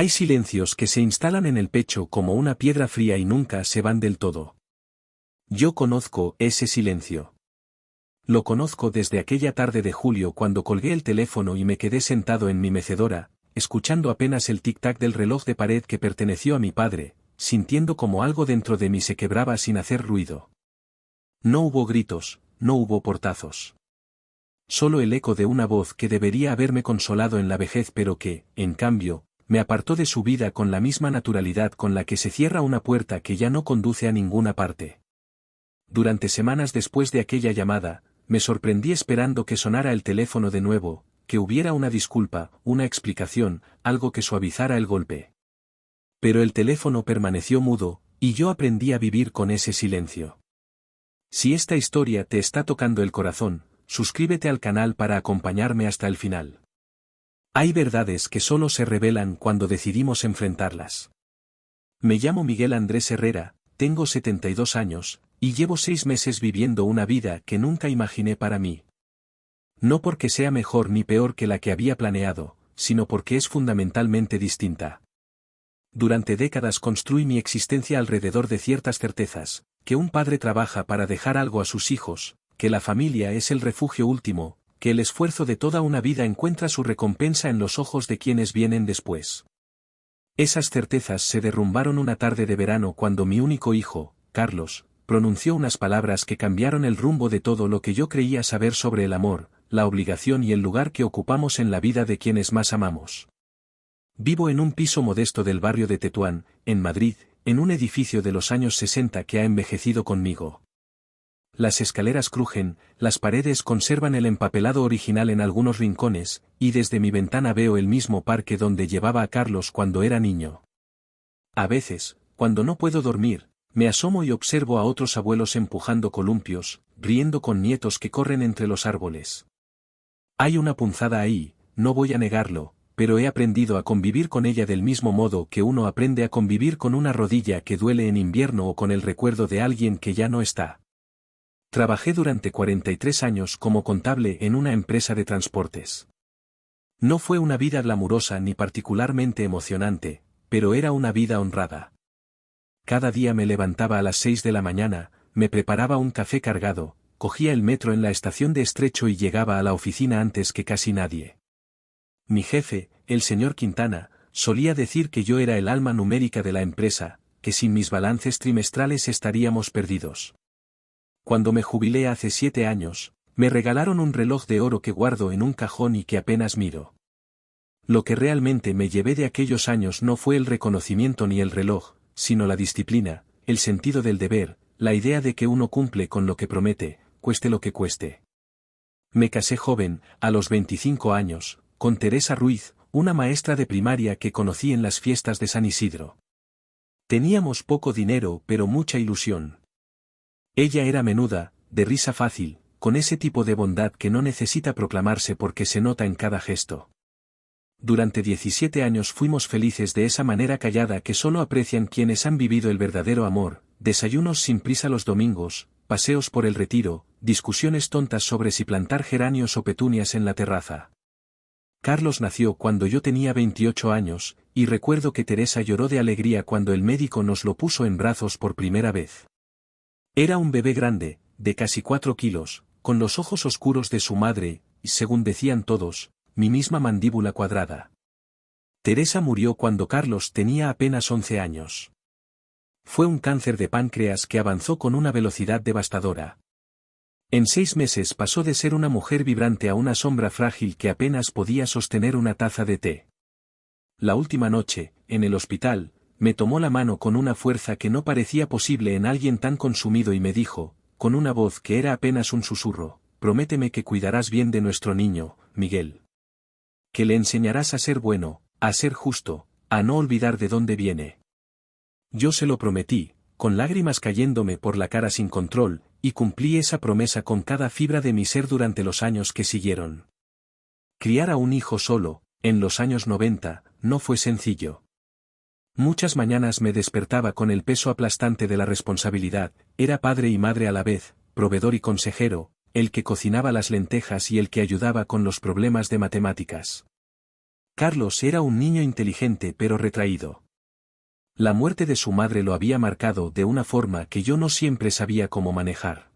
Hay silencios que se instalan en el pecho como una piedra fría y nunca se van del todo. Yo conozco ese silencio. Lo conozco desde aquella tarde de julio cuando colgué el teléfono y me quedé sentado en mi mecedora, escuchando apenas el tic-tac del reloj de pared que perteneció a mi padre, sintiendo como algo dentro de mí se quebraba sin hacer ruido. No hubo gritos, no hubo portazos. Solo el eco de una voz que debería haberme consolado en la vejez pero que, en cambio, me apartó de su vida con la misma naturalidad con la que se cierra una puerta que ya no conduce a ninguna parte. Durante semanas después de aquella llamada, me sorprendí esperando que sonara el teléfono de nuevo, que hubiera una disculpa, una explicación, algo que suavizara el golpe. Pero el teléfono permaneció mudo, y yo aprendí a vivir con ese silencio. Si esta historia te está tocando el corazón, suscríbete al canal para acompañarme hasta el final. Hay verdades que solo se revelan cuando decidimos enfrentarlas. Me llamo Miguel Andrés Herrera, tengo 72 años, y llevo 6 meses viviendo una vida que nunca imaginé para mí. No porque sea mejor ni peor que la que había planeado, sino porque es fundamentalmente distinta. Durante décadas construí mi existencia alrededor de ciertas certezas, que un padre trabaja para dejar algo a sus hijos, que la familia es el refugio último, que el esfuerzo de toda una vida encuentra su recompensa en los ojos de quienes vienen después. Esas certezas se derrumbaron una tarde de verano cuando mi único hijo, Carlos, pronunció unas palabras que cambiaron el rumbo de todo lo que yo creía saber sobre el amor, la obligación y el lugar que ocupamos en la vida de quienes más amamos. Vivo en un piso modesto del barrio de Tetuán, en Madrid, en un edificio de los años 60 que ha envejecido conmigo. Las escaleras crujen, las paredes conservan el empapelado original en algunos rincones, y desde mi ventana veo el mismo parque donde llevaba a Carlos cuando era niño. A veces, cuando no puedo dormir, me asomo y observo a otros abuelos empujando columpios, riendo con nietos que corren entre los árboles. Hay una punzada ahí, no voy a negarlo, pero he aprendido a convivir con ella del mismo modo que uno aprende a convivir con una rodilla que duele en invierno o con el recuerdo de alguien que ya no está. Trabajé durante 43 años como contable en una empresa de transportes. No fue una vida glamurosa ni particularmente emocionante, pero era una vida honrada. Cada día me levantaba a las 6 de la mañana, me preparaba un café cargado, cogía el metro en la estación de Estrecho y llegaba a la oficina antes que casi nadie. Mi jefe, el señor Quintana, solía decir que yo era el alma numérica de la empresa, que sin mis balances trimestrales estaríamos perdidos. Cuando me jubilé hace 7 años, me regalaron un reloj de oro que guardo en un cajón y que apenas miro. Lo que realmente me llevé de aquellos años no fue el reconocimiento ni el reloj, sino la disciplina, el sentido del deber, la idea de que uno cumple con lo que promete, cueste lo que cueste. Me casé joven, a los 25 años, con Teresa Ruiz, una maestra de primaria que conocí en las fiestas de San Isidro. Teníamos poco dinero pero mucha ilusión. Ella era menuda, de risa fácil, con ese tipo de bondad que no necesita proclamarse porque se nota en cada gesto. Durante 17 años fuimos felices de esa manera callada que solo aprecian quienes han vivido el verdadero amor, desayunos sin prisa los domingos, paseos por el Retiro, discusiones tontas sobre si plantar geranios o petunias en la terraza. Carlos nació cuando yo tenía 28 años, y recuerdo que Teresa lloró de alegría cuando el médico nos lo puso en brazos por primera vez. Era un bebé grande, de casi 4 kilos, con los ojos oscuros de su madre, y según decían todos, mi misma mandíbula cuadrada. Teresa murió cuando Carlos tenía apenas 11 años. Fue un cáncer de páncreas que avanzó con una velocidad devastadora. En 6 meses pasó de ser una mujer vibrante a una sombra frágil que apenas podía sostener una taza de té. La última noche, en el hospital, me tomó la mano con una fuerza que no parecía posible en alguien tan consumido y me dijo, con una voz que era apenas un susurro, prométeme que cuidarás bien de nuestro niño, Miguel. Que le enseñarás a ser bueno, a ser justo, a no olvidar de dónde viene. Yo se lo prometí, con lágrimas cayéndome por la cara sin control, y cumplí esa promesa con cada fibra de mi ser durante los años que siguieron. Criar a un hijo solo, en los años 90, no fue sencillo. Muchas mañanas me despertaba con el peso aplastante de la responsabilidad, era padre y madre a la vez, proveedor y consejero, el que cocinaba las lentejas y el que ayudaba con los problemas de matemáticas. Carlos era un niño inteligente pero retraído. La muerte de su madre lo había marcado de una forma que yo no siempre sabía cómo manejar.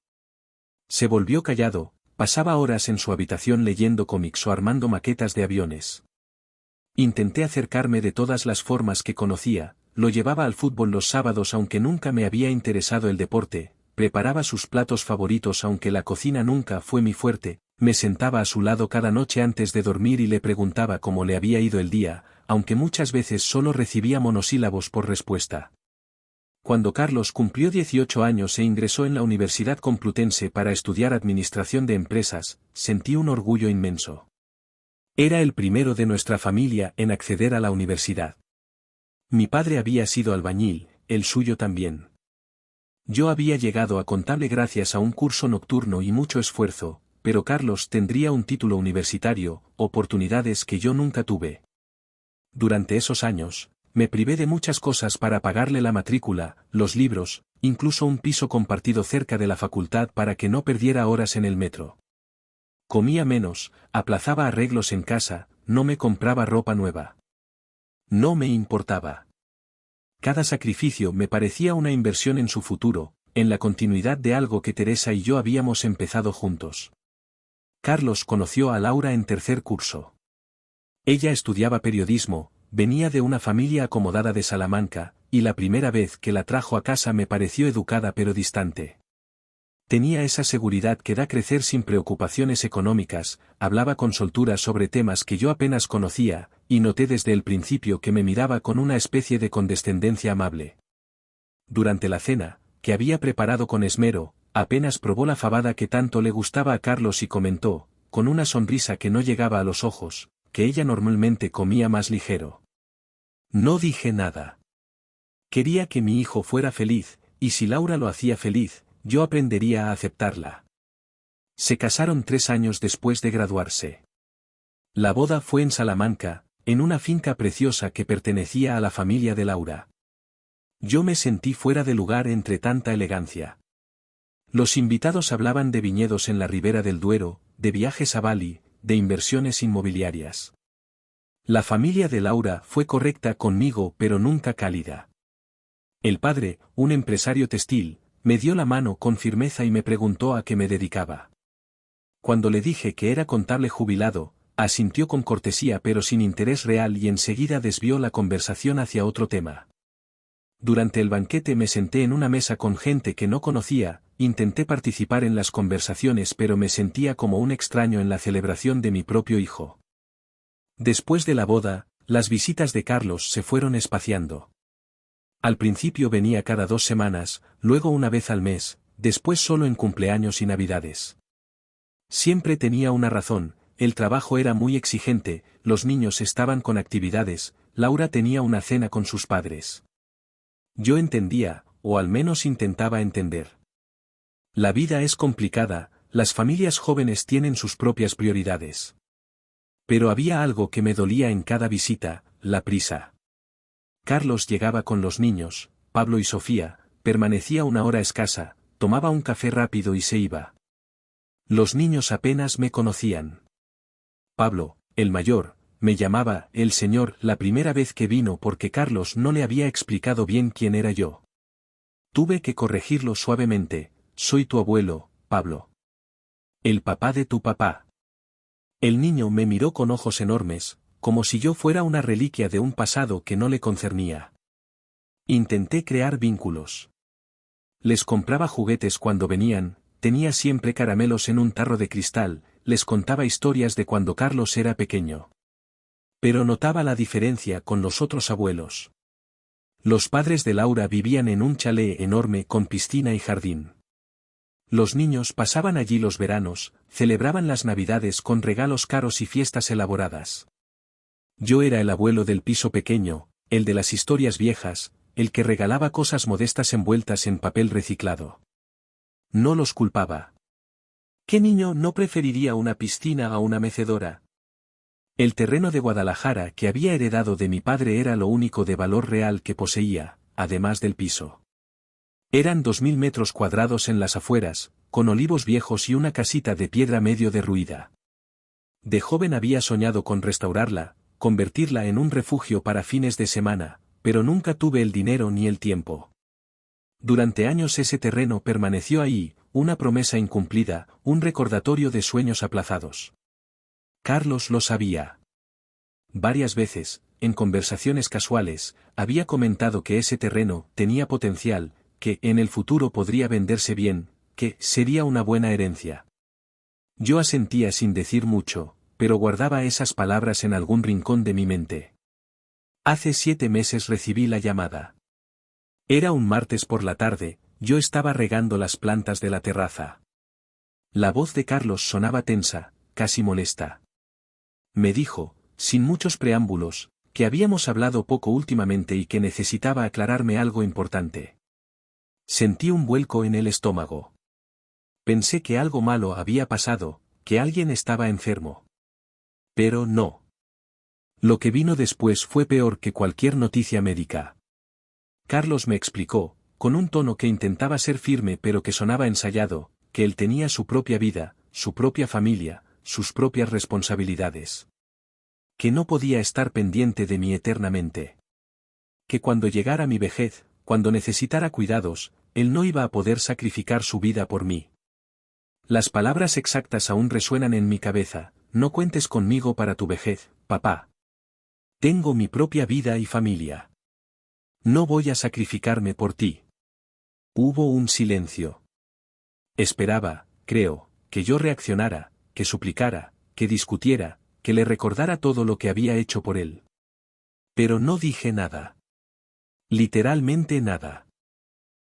Se volvió callado, pasaba horas en su habitación leyendo cómics o armando maquetas de aviones. Intenté acercarme de todas las formas que conocía, lo llevaba al fútbol los sábados aunque nunca me había interesado el deporte, preparaba sus platos favoritos aunque la cocina nunca fue mi fuerte, me sentaba a su lado cada noche antes de dormir y le preguntaba cómo le había ido el día, aunque muchas veces solo recibía monosílabos por respuesta. Cuando Carlos cumplió 18 años e ingresó en la Universidad Complutense para estudiar Administración de Empresas, sentí un orgullo inmenso. Era el primero de nuestra familia en acceder a la universidad. Mi padre había sido albañil, el suyo también. Yo había llegado a contable gracias a un curso nocturno y mucho esfuerzo, pero Carlos tendría un título universitario, oportunidades que yo nunca tuve. Durante esos años, me privé de muchas cosas para pagarle la matrícula, los libros, incluso un piso compartido cerca de la facultad para que no perdiera horas en el metro. Comía menos, aplazaba arreglos en casa, no me compraba ropa nueva. No me importaba. Cada sacrificio me parecía una inversión en su futuro, en la continuidad de algo que Teresa y yo habíamos empezado juntos. Carlos conoció a Laura en tercer curso. Ella estudiaba periodismo, venía de una familia acomodada de Salamanca, y la primera vez que la trajo a casa me pareció educada pero distante. Tenía esa seguridad que da crecer sin preocupaciones económicas, hablaba con soltura sobre temas que yo apenas conocía, y noté desde el principio que me miraba con una especie de condescendencia amable. Durante la cena, que había preparado con esmero, apenas probó la fabada que tanto le gustaba a Carlos y comentó, con una sonrisa que no llegaba a los ojos, que ella normalmente comía más ligero. No dije nada. Quería que mi hijo fuera feliz, y si Laura lo hacía feliz, yo aprendería a aceptarla. Se casaron 3 años después de graduarse. La boda fue en Salamanca, en una finca preciosa que pertenecía a la familia de Laura. Yo me sentí fuera de lugar entre tanta elegancia. Los invitados hablaban de viñedos en la ribera del Duero, de viajes a Bali, de inversiones inmobiliarias. La familia de Laura fue correcta conmigo pero nunca cálida. El padre, un empresario textil, me dio la mano con firmeza y me preguntó a qué me dedicaba. Cuando le dije que era contable jubilado, asintió con cortesía pero sin interés real y enseguida desvió la conversación hacia otro tema. Durante el banquete me senté en una mesa con gente que no conocía, intenté participar en las conversaciones pero me sentía como un extraño en la celebración de mi propio hijo. Después de la boda, las visitas de Carlos se fueron espaciando. Al principio venía cada 2 semanas, luego una vez al mes, después solo en cumpleaños y navidades. Siempre tenía una razón, el trabajo era muy exigente, los niños estaban con actividades, Laura tenía una cena con sus padres. Yo entendía, o al menos intentaba entender. La vida es complicada, las familias jóvenes tienen sus propias prioridades. Pero había algo que me dolía en cada visita, la prisa. Carlos llegaba con los niños, Pablo y Sofía, permanecía una hora escasa, tomaba un café rápido y se iba. Los niños apenas me conocían. Pablo, el mayor, me llamaba el señor la primera vez que vino porque Carlos no le había explicado bien quién era yo. Tuve que corregirlo suavemente, soy tu abuelo, Pablo. El papá de tu papá. El niño me miró con ojos enormes, como si yo fuera una reliquia de un pasado que no le concernía. Intenté crear vínculos. Les compraba juguetes cuando venían, tenía siempre caramelos en un tarro de cristal, les contaba historias de cuando Carlos era pequeño. Pero notaba la diferencia con los otros abuelos. Los padres de Laura vivían en un chalet enorme con piscina y jardín. Los niños pasaban allí los veranos, celebraban las Navidades con regalos caros y fiestas elaboradas. Yo era el abuelo del piso pequeño, el de las historias viejas, el que regalaba cosas modestas envueltas en papel reciclado. No los culpaba. ¿Qué niño no preferiría una piscina a una mecedora? El terreno de Guadalajara que había heredado de mi padre era lo único de valor real que poseía, además del piso. Eran 2000 metros cuadrados en las afueras, con olivos viejos y una casita de piedra medio derruida. De joven había soñado con restaurarla, convertirla en un refugio para fines de semana, pero nunca tuve el dinero ni el tiempo. Durante años ese terreno permaneció ahí, una promesa incumplida, un recordatorio de sueños aplazados. Carlos lo sabía. Varias veces, en conversaciones casuales, había comentado que ese terreno tenía potencial, que en el futuro podría venderse bien, que sería una buena herencia. Yo asentía sin decir mucho, pero guardaba esas palabras en algún rincón de mi mente. Hace 7 meses recibí la llamada. Era un martes por la tarde, yo estaba regando las plantas de la terraza. La voz de Carlos sonaba tensa, casi molesta. Me dijo, sin muchos preámbulos, que habíamos hablado poco últimamente y que necesitaba aclararme algo importante. Sentí un vuelco en el estómago. Pensé que algo malo había pasado, que alguien estaba enfermo. Pero no. Lo que vino después fue peor que cualquier noticia médica. Carlos me explicó, con un tono que intentaba ser firme pero que sonaba ensayado, que él tenía su propia vida, su propia familia, sus propias responsabilidades. Que no podía estar pendiente de mí eternamente. Que cuando llegara mi vejez, cuando necesitara cuidados, él no iba a poder sacrificar su vida por mí. Las palabras exactas aún resuenan en mi cabeza: no cuentes conmigo para tu vejez, papá. Tengo mi propia vida y familia. No voy a sacrificarme por ti. Hubo un silencio. Esperaba, creo, que yo reaccionara, que suplicara, que discutiera, que le recordara todo lo que había hecho por él. Pero no dije nada. Literalmente nada.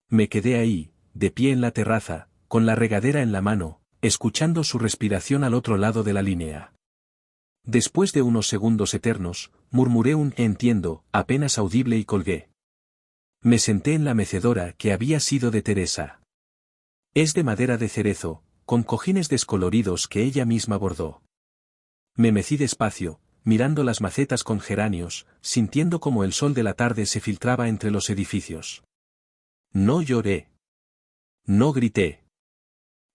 Me quedé ahí, de pie en la terraza, con la regadera en la mano, escuchando su respiración al otro lado de la línea. Después de unos segundos eternos, murmuré un «entiendo», apenas audible y colgué. Me senté en la mecedora que había sido de Teresa. Es de madera de cerezo, con cojines descoloridos que ella misma bordó. Me mecí despacio, mirando las macetas con geranios, sintiendo como el sol de la tarde se filtraba entre los edificios. No lloré. No grité.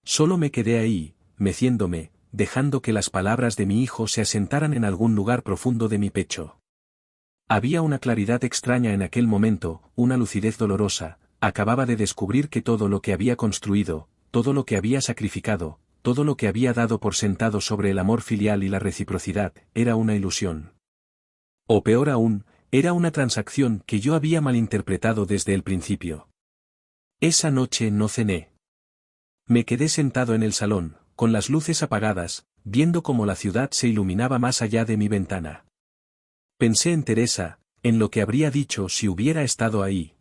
Solo me quedé ahí, meciéndome, dejando que las palabras de mi hijo se asentaran en algún lugar profundo de mi pecho. Había una claridad extraña en aquel momento, una lucidez dolorosa. Acababa de descubrir que todo lo que había construido, todo lo que había sacrificado, todo lo que había dado por sentado sobre el amor filial y la reciprocidad, era una ilusión. O peor aún, era una transacción que yo había malinterpretado desde el principio. Esa noche no cené. Me quedé sentado en el salón, con las luces apagadas, viendo cómo la ciudad se iluminaba más allá de mi ventana. Pensé en Teresa, en lo que habría dicho si hubiera estado ahí.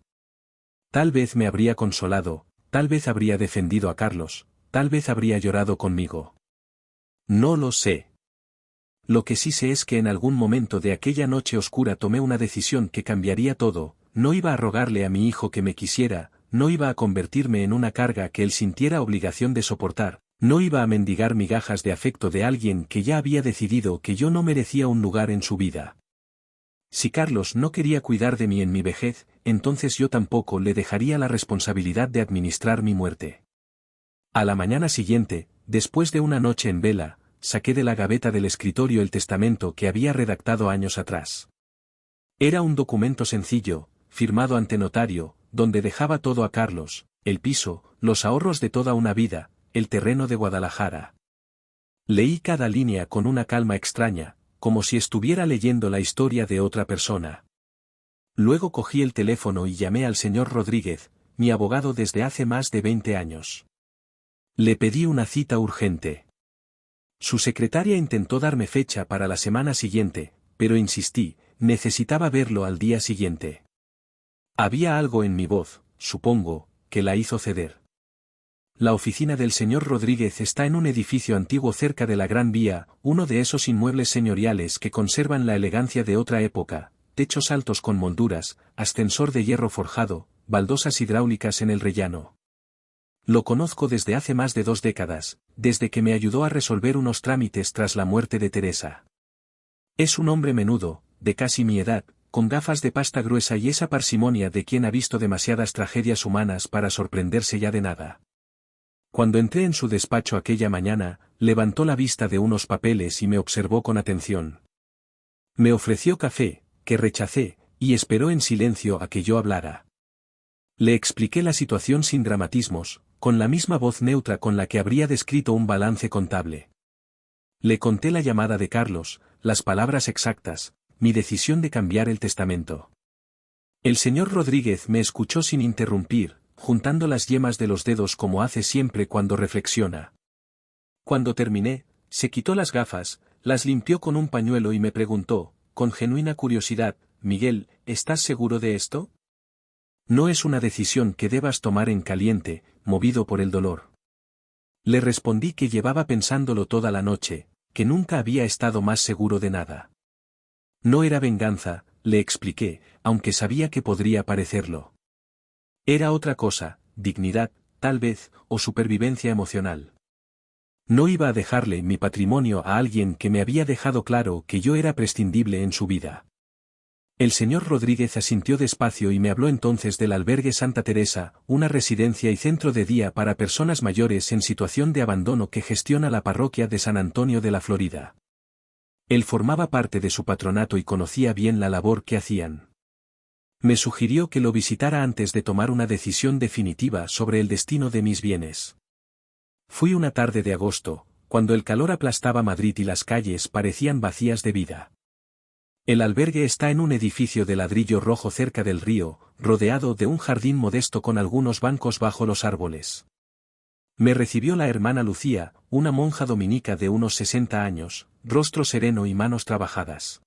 Tal vez me habría consolado, tal vez habría defendido a Carlos, tal vez habría llorado conmigo. No lo sé. Lo que sí sé es que en algún momento de aquella noche oscura tomé una decisión que cambiaría todo. No iba a rogarle a mi hijo que me quisiera, no iba a convertirme en una carga que él sintiera obligación de soportar, no iba a mendigar migajas de afecto de alguien que ya había decidido que yo no merecía un lugar en su vida. Si Carlos no quería cuidar de mí en mi vejez, entonces yo tampoco le dejaría la responsabilidad de administrar mi muerte. A la mañana siguiente, después de una noche en vela, saqué de la gaveta del escritorio el testamento que había redactado años atrás. Era un documento sencillo, firmado ante notario, donde dejaba todo a Carlos: el piso, los ahorros de toda una vida, el terreno de Guadalajara. Leí cada línea con una calma extraña, como si estuviera leyendo la historia de otra persona. Luego cogí el teléfono y llamé al señor Rodríguez, mi abogado desde hace más de 20 años. Le pedí una cita urgente. Su secretaria intentó darme fecha para la semana siguiente, pero insistí, necesitaba verlo al día siguiente. Había algo en mi voz, supongo, que la hizo ceder. La oficina del señor Rodríguez está en un edificio antiguo cerca de la Gran Vía, uno de esos inmuebles señoriales que conservan la elegancia de otra época: techos altos con molduras, ascensor de hierro forjado, baldosas hidráulicas en el rellano. Lo conozco desde hace más de 2 décadas, desde que me ayudó a resolver unos trámites tras la muerte de Teresa. Es un hombre menudo, de casi mi edad, con gafas de pasta gruesa y esa parsimonia de quien ha visto demasiadas tragedias humanas para sorprenderse ya de nada. Cuando entré en su despacho aquella mañana, levantó la vista de unos papeles y me observó con atención. Me ofreció café, que rechacé, y esperó en silencio a que yo hablara. Le expliqué la situación sin dramatismos, con la misma voz neutra con la que habría descrito un balance contable. Le conté la llamada de Carlos, las palabras exactas, mi decisión de cambiar el testamento. El señor Rodríguez me escuchó sin interrumpir, juntando las yemas de los dedos como hace siempre cuando reflexiona. Cuando terminé, se quitó las gafas, las limpió con un pañuelo y me preguntó, con genuina curiosidad, «Miguel, ¿estás seguro de esto? No es una decisión que debas tomar en caliente, movido por el dolor». Le respondí que llevaba pensándolo toda la noche, que nunca había estado más seguro de nada. No era venganza, le expliqué, aunque sabía que podría parecerlo. Era otra cosa, dignidad, tal vez, o supervivencia emocional. No iba a dejarle mi patrimonio a alguien que me había dejado claro que yo era prescindible en su vida. El señor Rodríguez asintió despacio y me habló entonces del albergue Santa Teresa, una residencia y centro de día para personas mayores en situación de abandono que gestiona la parroquia de San Antonio de la Florida. Él formaba parte de su patronato y conocía bien la labor que hacían. Me sugirió que lo visitara antes de tomar una decisión definitiva sobre el destino de mis bienes. Fui una tarde de agosto, cuando el calor aplastaba Madrid y las calles parecían vacías de vida. El albergue está en un edificio de ladrillo rojo cerca del río, rodeado de un jardín modesto con algunos bancos bajo los árboles. Me recibió la hermana Lucía, una monja dominica de unos 60 años, rostro sereno y manos trabajadas.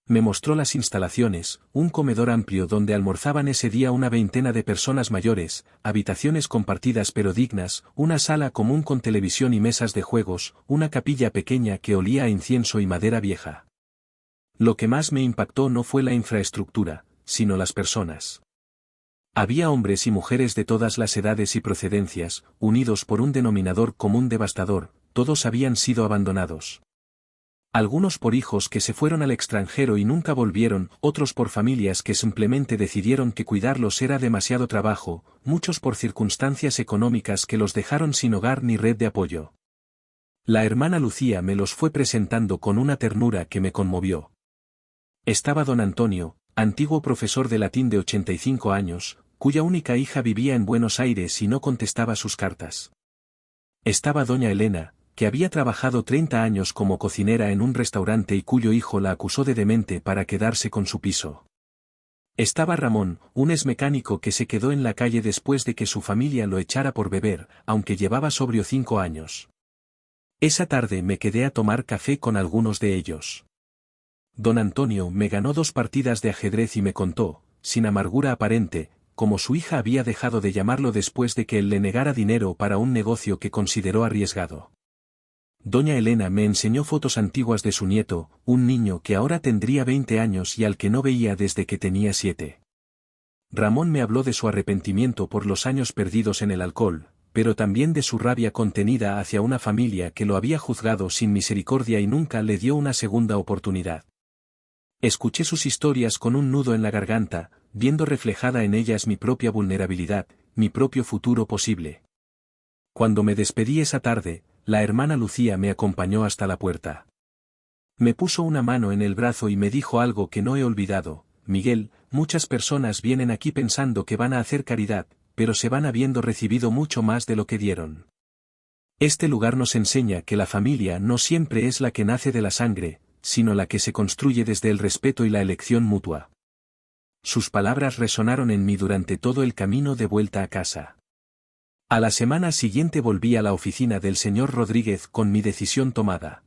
Me mostró las instalaciones, un comedor amplio donde almorzaban ese día una veintena de personas mayores, habitaciones compartidas pero dignas, una sala común con televisión y mesas de juegos, una capilla pequeña que olía a incienso y madera vieja. Lo que más me impactó no fue la infraestructura, sino las personas. Había hombres y mujeres de todas las edades y procedencias, unidos por un denominador común devastador, todos habían sido abandonados. Algunos por hijos que se fueron al extranjero y nunca volvieron, otros por familias que simplemente decidieron que cuidarlos era demasiado trabajo, muchos por circunstancias económicas que los dejaron sin hogar ni red de apoyo. La hermana Lucía me los fue presentando con una ternura que me conmovió. Estaba don Antonio, antiguo profesor de latín de 85 años, cuya única hija vivía en Buenos Aires y no contestaba sus cartas. Estaba doña Elena, que había trabajado 30 años como cocinera en un restaurante y cuyo hijo la acusó de demente para quedarse con su piso. Estaba Ramón, un exmecánico que se quedó en la calle después de que su familia lo echara por beber, aunque llevaba sobrio 5 años. Esa tarde me quedé a tomar café con algunos de ellos. Don Antonio me ganó 2 partidas de ajedrez y me contó, sin amargura aparente, cómo su hija había dejado de llamarlo después de que él le negara dinero para un negocio que consideró arriesgado. Doña Elena me enseñó fotos antiguas de su nieto, un niño que ahora tendría 20 años y al que no veía desde que tenía 7. Ramón me habló de su arrepentimiento por los años perdidos en el alcohol, pero también de su rabia contenida hacia una familia que lo había juzgado sin misericordia y nunca le dio una segunda oportunidad. Escuché sus historias con un nudo en la garganta, viendo reflejada en ellas mi propia vulnerabilidad, mi propio futuro posible. Cuando me despedí esa tarde, la hermana Lucía me acompañó hasta la puerta. Me puso una mano en el brazo y me dijo algo que no he olvidado: Miguel, muchas personas vienen aquí pensando que van a hacer caridad, pero se van habiendo recibido mucho más de lo que dieron. Este lugar nos enseña que la familia no siempre es la que nace de la sangre, sino la que se construye desde el respeto y la elección mutua. Sus palabras resonaron en mí durante todo el camino de vuelta a casa. A la semana siguiente volví a la oficina del señor Rodríguez con mi decisión tomada.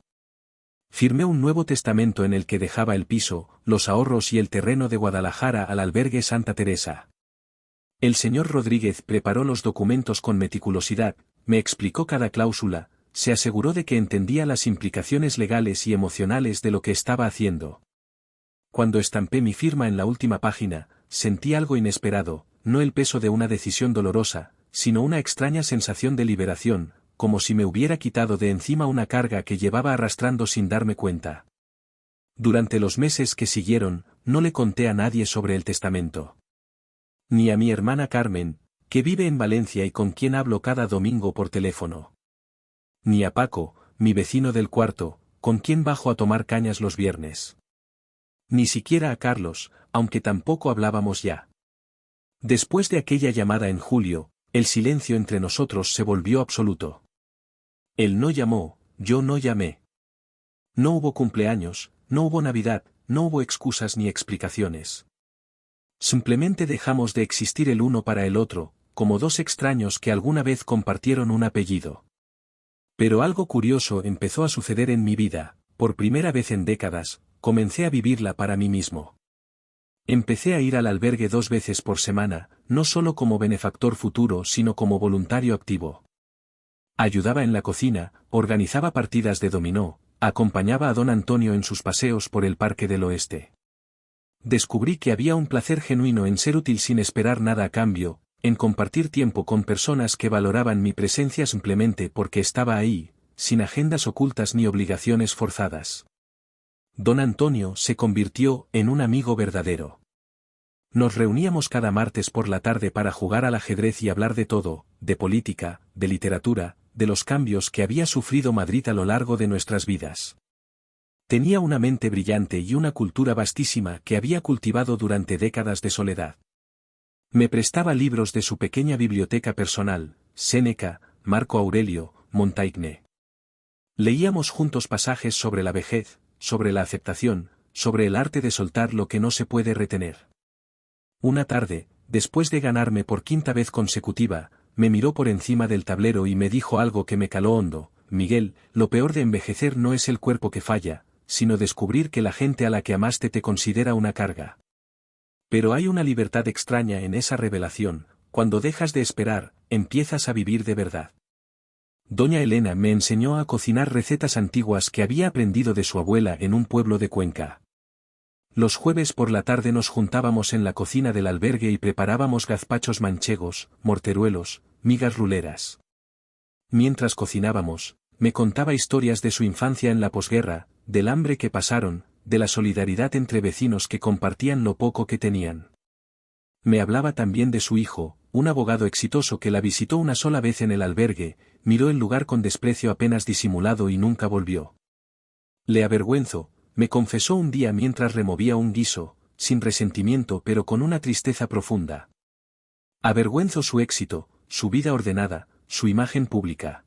Firmé un nuevo testamento en el que dejaba el piso, los ahorros y el terreno de Guadalajara al albergue Santa Teresa. El señor Rodríguez preparó los documentos con meticulosidad, me explicó cada cláusula, se aseguró de que entendía las implicaciones legales y emocionales de lo que estaba haciendo. Cuando estampé mi firma en la última página, sentí algo inesperado, no el peso de una decisión dolorosa, sino una extraña sensación de liberación, como si me hubiera quitado de encima una carga que llevaba arrastrando sin darme cuenta. Durante los meses que siguieron, no le conté a nadie sobre el testamento. Ni a mi hermana Carmen, que vive en Valencia y con quien hablo cada domingo por teléfono. Ni a Paco, mi vecino del cuarto, con quien bajo a tomar cañas los viernes. Ni siquiera a Carlos, aunque tampoco hablábamos ya. Después de aquella llamada en julio, el silencio entre nosotros se volvió absoluto. Él no llamó, yo no llamé. No hubo cumpleaños, no hubo Navidad, no hubo excusas ni explicaciones. Simplemente dejamos de existir el uno para el otro, como dos extraños que alguna vez compartieron un apellido. Pero algo curioso empezó a suceder en mi vida, por primera vez en décadas, comencé a vivirla para mí mismo. Empecé a ir al albergue 2 veces por semana, no solo como benefactor futuro sino como voluntario activo. Ayudaba en la cocina, organizaba partidas de dominó, acompañaba a don Antonio en sus paseos por el Parque del Oeste. Descubrí que había un placer genuino en ser útil sin esperar nada a cambio, en compartir tiempo con personas que valoraban mi presencia simplemente porque estaba ahí, sin agendas ocultas ni obligaciones forzadas. Don Antonio se convirtió en un amigo verdadero. Nos reuníamos cada martes por la tarde para jugar al ajedrez y hablar de todo, de política, de literatura, de los cambios que había sufrido Madrid a lo largo de nuestras vidas. Tenía una mente brillante y una cultura vastísima que había cultivado durante décadas de soledad. Me prestaba libros de su pequeña biblioteca personal, Séneca, Marco Aurelio, Montaigne. Leíamos juntos pasajes sobre la vejez, sobre la aceptación, sobre el arte de soltar lo que no se puede retener. Una tarde, después de ganarme por 5ª vez consecutiva, me miró por encima del tablero y me dijo algo que me caló hondo: Miguel, lo peor de envejecer no es el cuerpo que falla, sino descubrir que la gente a la que amaste te considera una carga. Pero hay una libertad extraña en esa revelación, cuando dejas de esperar, empiezas a vivir de verdad. Doña Elena me enseñó a cocinar recetas antiguas que había aprendido de su abuela en un pueblo de Cuenca. Los jueves por la tarde nos juntábamos en la cocina del albergue y preparábamos gazpachos manchegos, morteruelos, migas ruleras. Mientras cocinábamos, me contaba historias de su infancia en la posguerra, del hambre que pasaron, de la solidaridad entre vecinos que compartían lo poco que tenían. Me hablaba también de su hijo, un abogado exitoso que la visitó una sola vez en el albergue, miró el lugar con desprecio apenas disimulado y nunca volvió. Le avergüenzo, me confesó un día mientras removía un guiso, sin resentimiento pero con una tristeza profunda. Avergüenzo su éxito, su vida ordenada, su imagen pública.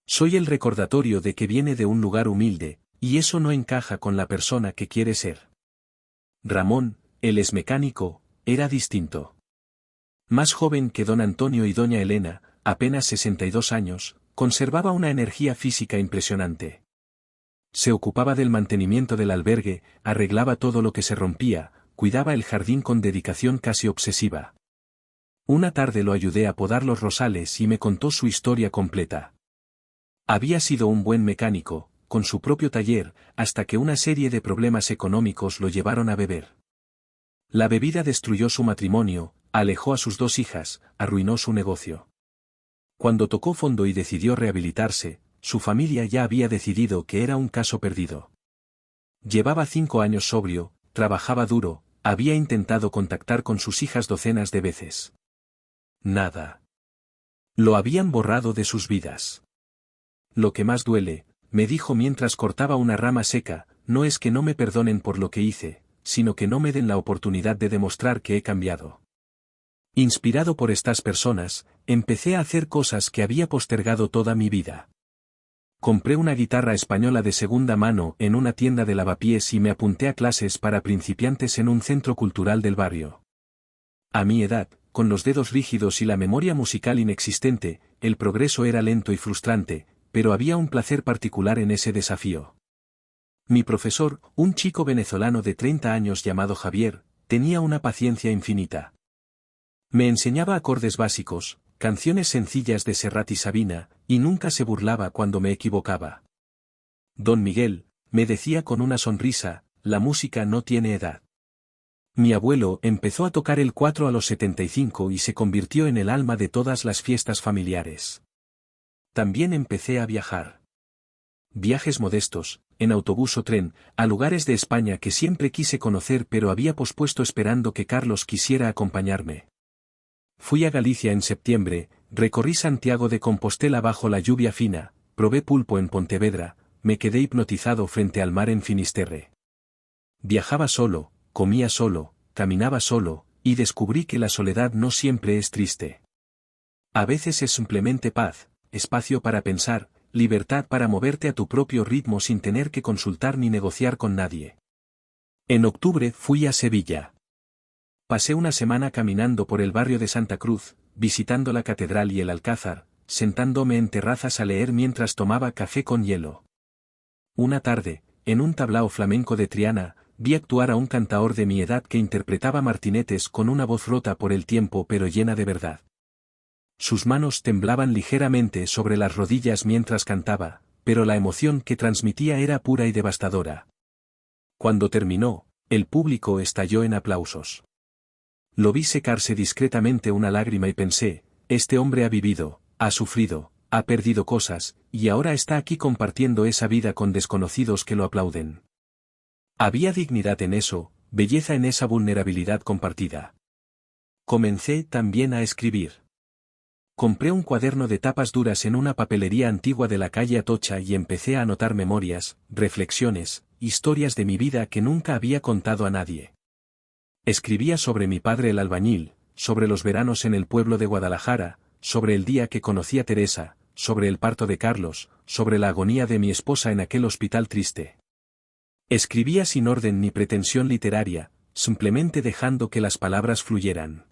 Soy el recordatorio de que viene de un lugar humilde, y eso no encaja con la persona que quiere ser. Ramón, el exmecánico, era distinto. Más joven que don Antonio y doña Elena, apenas 62 años, conservaba una energía física impresionante. Se ocupaba del mantenimiento del albergue, arreglaba todo lo que se rompía, cuidaba el jardín con dedicación casi obsesiva. Una tarde lo ayudé a podar los rosales y me contó su historia completa. Había sido un buen mecánico, con su propio taller, hasta que una serie de problemas económicos lo llevaron a beber. La bebida destruyó su matrimonio, alejó a sus 2 hijas, arruinó su negocio. Cuando tocó fondo y decidió rehabilitarse, su familia ya había decidido que era un caso perdido. Llevaba 5 años sobrio, trabajaba duro, había intentado contactar con sus hijas docenas de veces. Nada. Lo habían borrado de sus vidas. Lo que más duele, me dijo mientras cortaba una rama seca, no es que no me perdonen por lo que hice, sino que no me den la oportunidad de demostrar que he cambiado. Inspirado por estas personas, empecé a hacer cosas que había postergado toda mi vida. Compré una guitarra española de segunda mano en una tienda de lavapiés y me apunté a clases para principiantes en un centro cultural del barrio. A mi edad, con los dedos rígidos y la memoria musical inexistente, el progreso era lento y frustrante, pero había un placer particular en ese desafío. Mi profesor, un chico venezolano de 30 años llamado Javier, tenía una paciencia infinita. Me enseñaba acordes básicos, canciones sencillas de Serrat y Sabina, y nunca se burlaba cuando me equivocaba. Don Miguel, me decía con una sonrisa, la música no tiene edad. Mi abuelo empezó a tocar el 4 a los 75 y se convirtió en el alma de todas las fiestas familiares. También empecé a viajar. Viajes modestos, en autobús o tren, a lugares de España que siempre quise conocer pero había pospuesto esperando que Carlos quisiera acompañarme. Fui a Galicia en septiembre, recorrí Santiago de Compostela bajo la lluvia fina, probé pulpo en Pontevedra, me quedé hipnotizado frente al mar en Finisterre. Viajaba solo, comía solo, caminaba solo, y descubrí que la soledad no siempre es triste. A veces es simplemente paz, espacio para pensar, libertad para moverte a tu propio ritmo sin tener que consultar ni negociar con nadie. En octubre fui a Sevilla. Pasé una semana caminando por el barrio de Santa Cruz, visitando la catedral y el Alcázar, sentándome en terrazas a leer mientras tomaba café con hielo. Una tarde, en un tablao flamenco de Triana, vi actuar a un cantaor de mi edad que interpretaba martinetes con una voz rota por el tiempo pero llena de verdad. Sus manos temblaban ligeramente sobre las rodillas mientras cantaba, pero la emoción que transmitía era pura y devastadora. Cuando terminó, el público estalló en aplausos. Lo vi secarse discretamente una lágrima y pensé, este hombre ha vivido, ha sufrido, ha perdido cosas, y ahora está aquí compartiendo esa vida con desconocidos que lo aplauden. Había dignidad en eso, belleza en esa vulnerabilidad compartida. Comencé también a escribir. Compré un cuaderno de tapas duras en una papelería antigua de la calle Atocha y empecé a anotar memorias, reflexiones, historias de mi vida que nunca había contado a nadie. Escribía sobre mi padre el albañil, sobre los veranos en el pueblo de Guadalajara, sobre el día que conocí a Teresa, sobre el parto de Carlos, sobre la agonía de mi esposa en aquel hospital triste. Escribía sin orden ni pretensión literaria, simplemente dejando que las palabras fluyeran.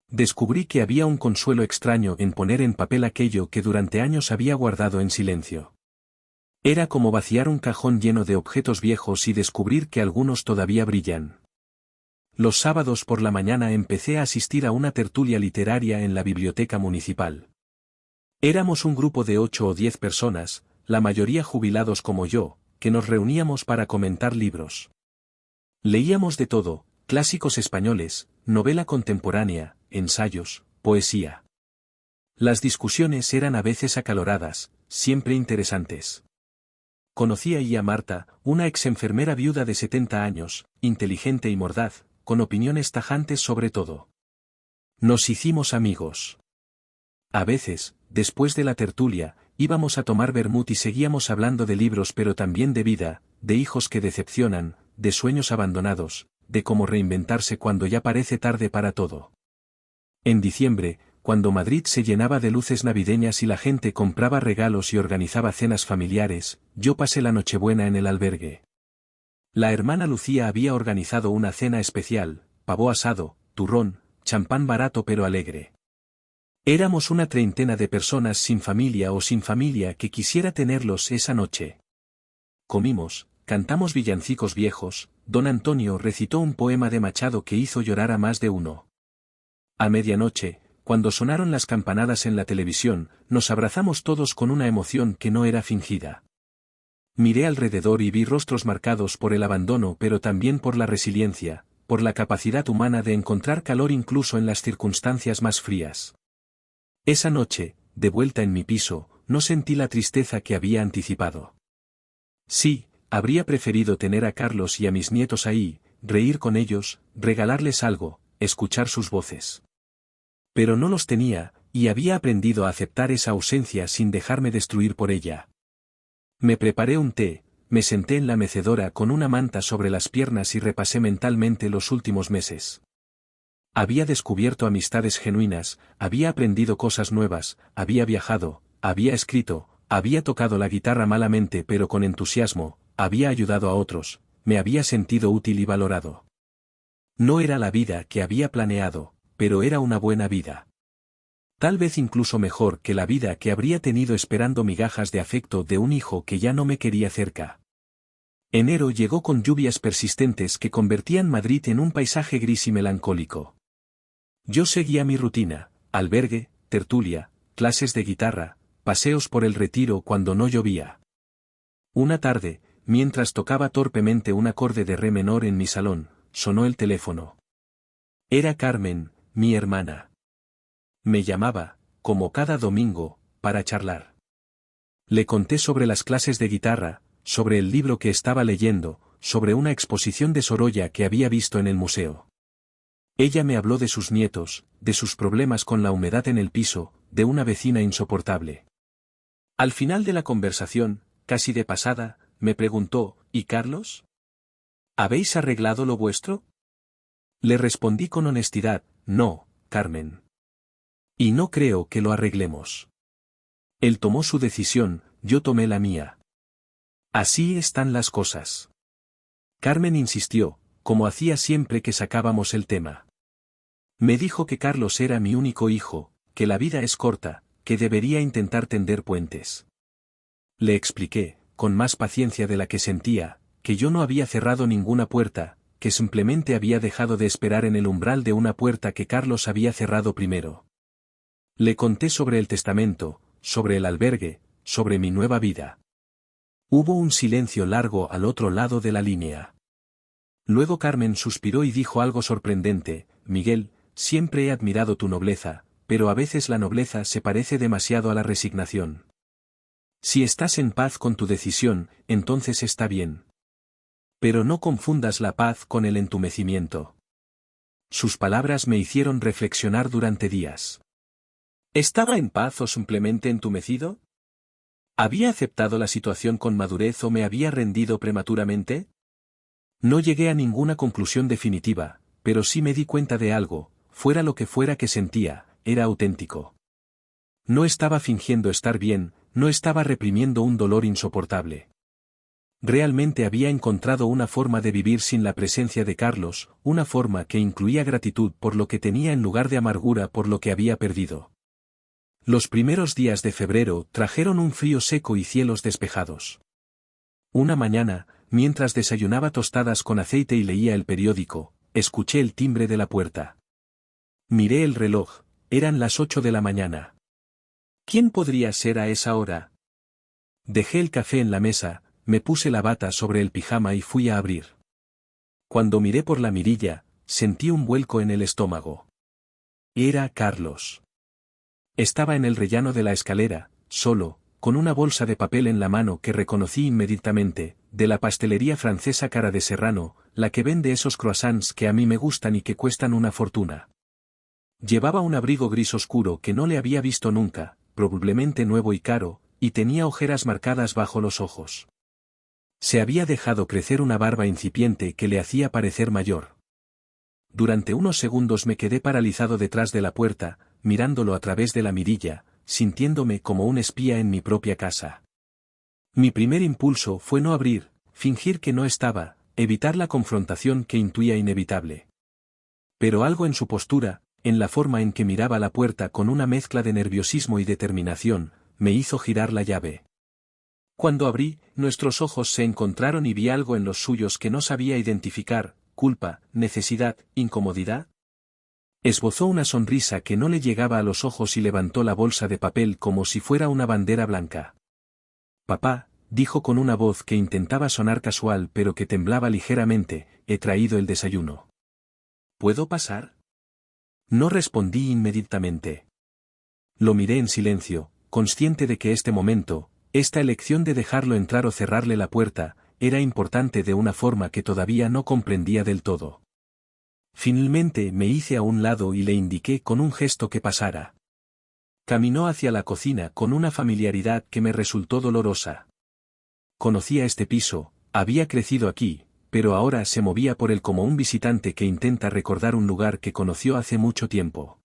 Descubrí que había un consuelo extraño en poner en papel aquello que durante años había guardado en silencio. Era como vaciar un cajón lleno de objetos viejos y descubrir que algunos todavía brillan. Los sábados por la mañana empecé a asistir a una tertulia literaria en la biblioteca municipal. Éramos un grupo de 8 o 10 personas, la mayoría jubilados como yo, que nos reuníamos para comentar libros. Leíamos de todo, clásicos españoles, novela contemporánea, ensayos, poesía. Las discusiones eran a veces acaloradas, siempre interesantes. Conocí ahí a Marta, una ex enfermera viuda de 70 años, inteligente y mordaz, con opiniones tajantes sobre todo. Nos hicimos amigos. A veces, después de la tertulia, íbamos a tomar vermut y seguíamos hablando de libros pero también de vida, de hijos que decepcionan, de sueños abandonados, de cómo reinventarse cuando ya parece tarde para todo. En diciembre, cuando Madrid se llenaba de luces navideñas y la gente compraba regalos y organizaba cenas familiares, yo pasé la Nochebuena en el albergue. La hermana Lucía había organizado una cena especial, pavo asado, turrón, champán barato pero alegre. Éramos una treintena de personas sin familia o sin familia que quisiera tenerlos esa noche. Comimos, cantamos villancicos viejos, don Antonio recitó un poema de Machado que hizo llorar a más de uno. A medianoche, cuando sonaron las campanadas en la televisión, nos abrazamos todos con una emoción que no era fingida. Miré alrededor y vi rostros marcados por el abandono pero también por la resiliencia, por la capacidad humana de encontrar calor incluso en las circunstancias más frías. Esa noche, de vuelta en mi piso, no sentí la tristeza que había anticipado. Sí, habría preferido tener a Carlos y a mis nietos ahí, reír con ellos, regalarles algo, escuchar sus voces. Pero no los tenía, y había aprendido a aceptar esa ausencia sin dejarme destruir por ella. Me preparé un té, me senté en la mecedora con una manta sobre las piernas y repasé mentalmente los últimos meses. Había descubierto amistades genuinas, había aprendido cosas nuevas, había viajado, había escrito, había tocado la guitarra malamente pero con entusiasmo, había ayudado a otros, me había sentido útil y valorado. No era la vida que había planeado, pero era una buena vida. Tal vez incluso mejor que la vida que habría tenido esperando migajas de afecto de un hijo que ya no me quería cerca. Enero llegó con lluvias persistentes que convertían Madrid en un paisaje gris y melancólico. Yo seguía mi rutina, albergue, tertulia, clases de guitarra, paseos por el Retiro cuando no llovía. Una tarde, mientras tocaba torpemente un acorde de re menor en mi salón, sonó el teléfono. Era Carmen, mi hermana. Me llamaba, como cada domingo, para charlar. Le conté sobre las clases de guitarra, sobre el libro que estaba leyendo, sobre una exposición de Sorolla que había visto en el museo. Ella me habló de sus nietos, de sus problemas con la humedad en el piso, de una vecina insoportable. Al final de la conversación, casi de pasada, me preguntó, ¿y Carlos? ¿Habéis arreglado lo vuestro? Le respondí con honestidad, no, Carmen. Y no creo que lo arreglemos. Él tomó su decisión, yo tomé la mía. Así están las cosas. Carmen insistió, como hacía siempre que sacábamos el tema. Me dijo que Carlos era mi único hijo, que la vida es corta, que debería intentar tender puentes. Le expliqué, con más paciencia de la que sentía, que yo no había cerrado ninguna puerta, que simplemente había dejado de esperar en el umbral de una puerta que Carlos había cerrado primero. Le conté sobre el testamento, sobre el albergue, sobre mi nueva vida. Hubo un silencio largo al otro lado de la línea. Luego Carmen suspiró y dijo algo sorprendente, Miguel, siempre he admirado tu nobleza, pero a veces la nobleza se parece demasiado a la resignación. Si estás en paz con tu decisión, entonces está bien. Pero no confundas la paz con el entumecimiento. Sus palabras me hicieron reflexionar durante días. ¿Estaba en paz o simplemente entumecido? ¿Había aceptado la situación con madurez o me había rendido prematuramente? No llegué a ninguna conclusión definitiva, pero sí me di cuenta de algo, fuera lo que fuera que sentía, era auténtico. No estaba fingiendo estar bien, no estaba reprimiendo un dolor insoportable. Realmente había encontrado una forma de vivir sin la presencia de Carlos, una forma que incluía gratitud por lo que tenía en lugar de amargura por lo que había perdido. Los primeros días de febrero trajeron un frío seco y cielos despejados. Una mañana, mientras desayunaba tostadas con aceite y leía el periódico, escuché el timbre de la puerta. Miré el reloj, eran las 8 de la mañana. ¿Quién podría ser a esa hora? Dejé el café en la mesa, me puse la bata sobre el pijama y fui a abrir. Cuando miré por la mirilla, sentí un vuelco en el estómago. Era Carlos. Estaba en el rellano de la escalera, solo, con una bolsa de papel en la mano que reconocí inmediatamente, de la pastelería francesa Cara de Serrano, la que vende esos croissants que a mí me gustan y que cuestan una fortuna. Llevaba un abrigo gris oscuro que no le había visto nunca, probablemente nuevo y caro, y tenía ojeras marcadas bajo los ojos. Se había dejado crecer una barba incipiente que le hacía parecer mayor. Durante unos segundos me quedé paralizado detrás de la puerta, mirándolo a través de la mirilla, sintiéndome como un espía en mi propia casa. Mi primer impulso fue no abrir, fingir que no estaba, evitar la confrontación que intuía inevitable. Pero algo en su postura, en la forma en que miraba la puerta con una mezcla de nerviosismo y determinación, me hizo girar la llave. Cuando abrí, nuestros ojos se encontraron y vi algo en los suyos que no sabía identificar, culpa, necesidad, incomodidad. Esbozó una sonrisa que no le llegaba a los ojos y levantó la bolsa de papel como si fuera una bandera blanca. Papá, dijo con una voz que intentaba sonar casual pero que temblaba ligeramente, he traído el desayuno. ¿Puedo pasar? No respondí inmediatamente. Lo miré en silencio, consciente de que este momento, esta elección de dejarlo entrar o cerrarle la puerta, era importante de una forma que todavía no comprendía del todo. Finalmente me hice a un lado y le indiqué con un gesto que pasara. Caminó hacia la cocina con una familiaridad que me resultó dolorosa. Conocía este piso, había crecido aquí, pero ahora se movía por él como un visitante que intenta recordar un lugar que conoció hace mucho tiempo.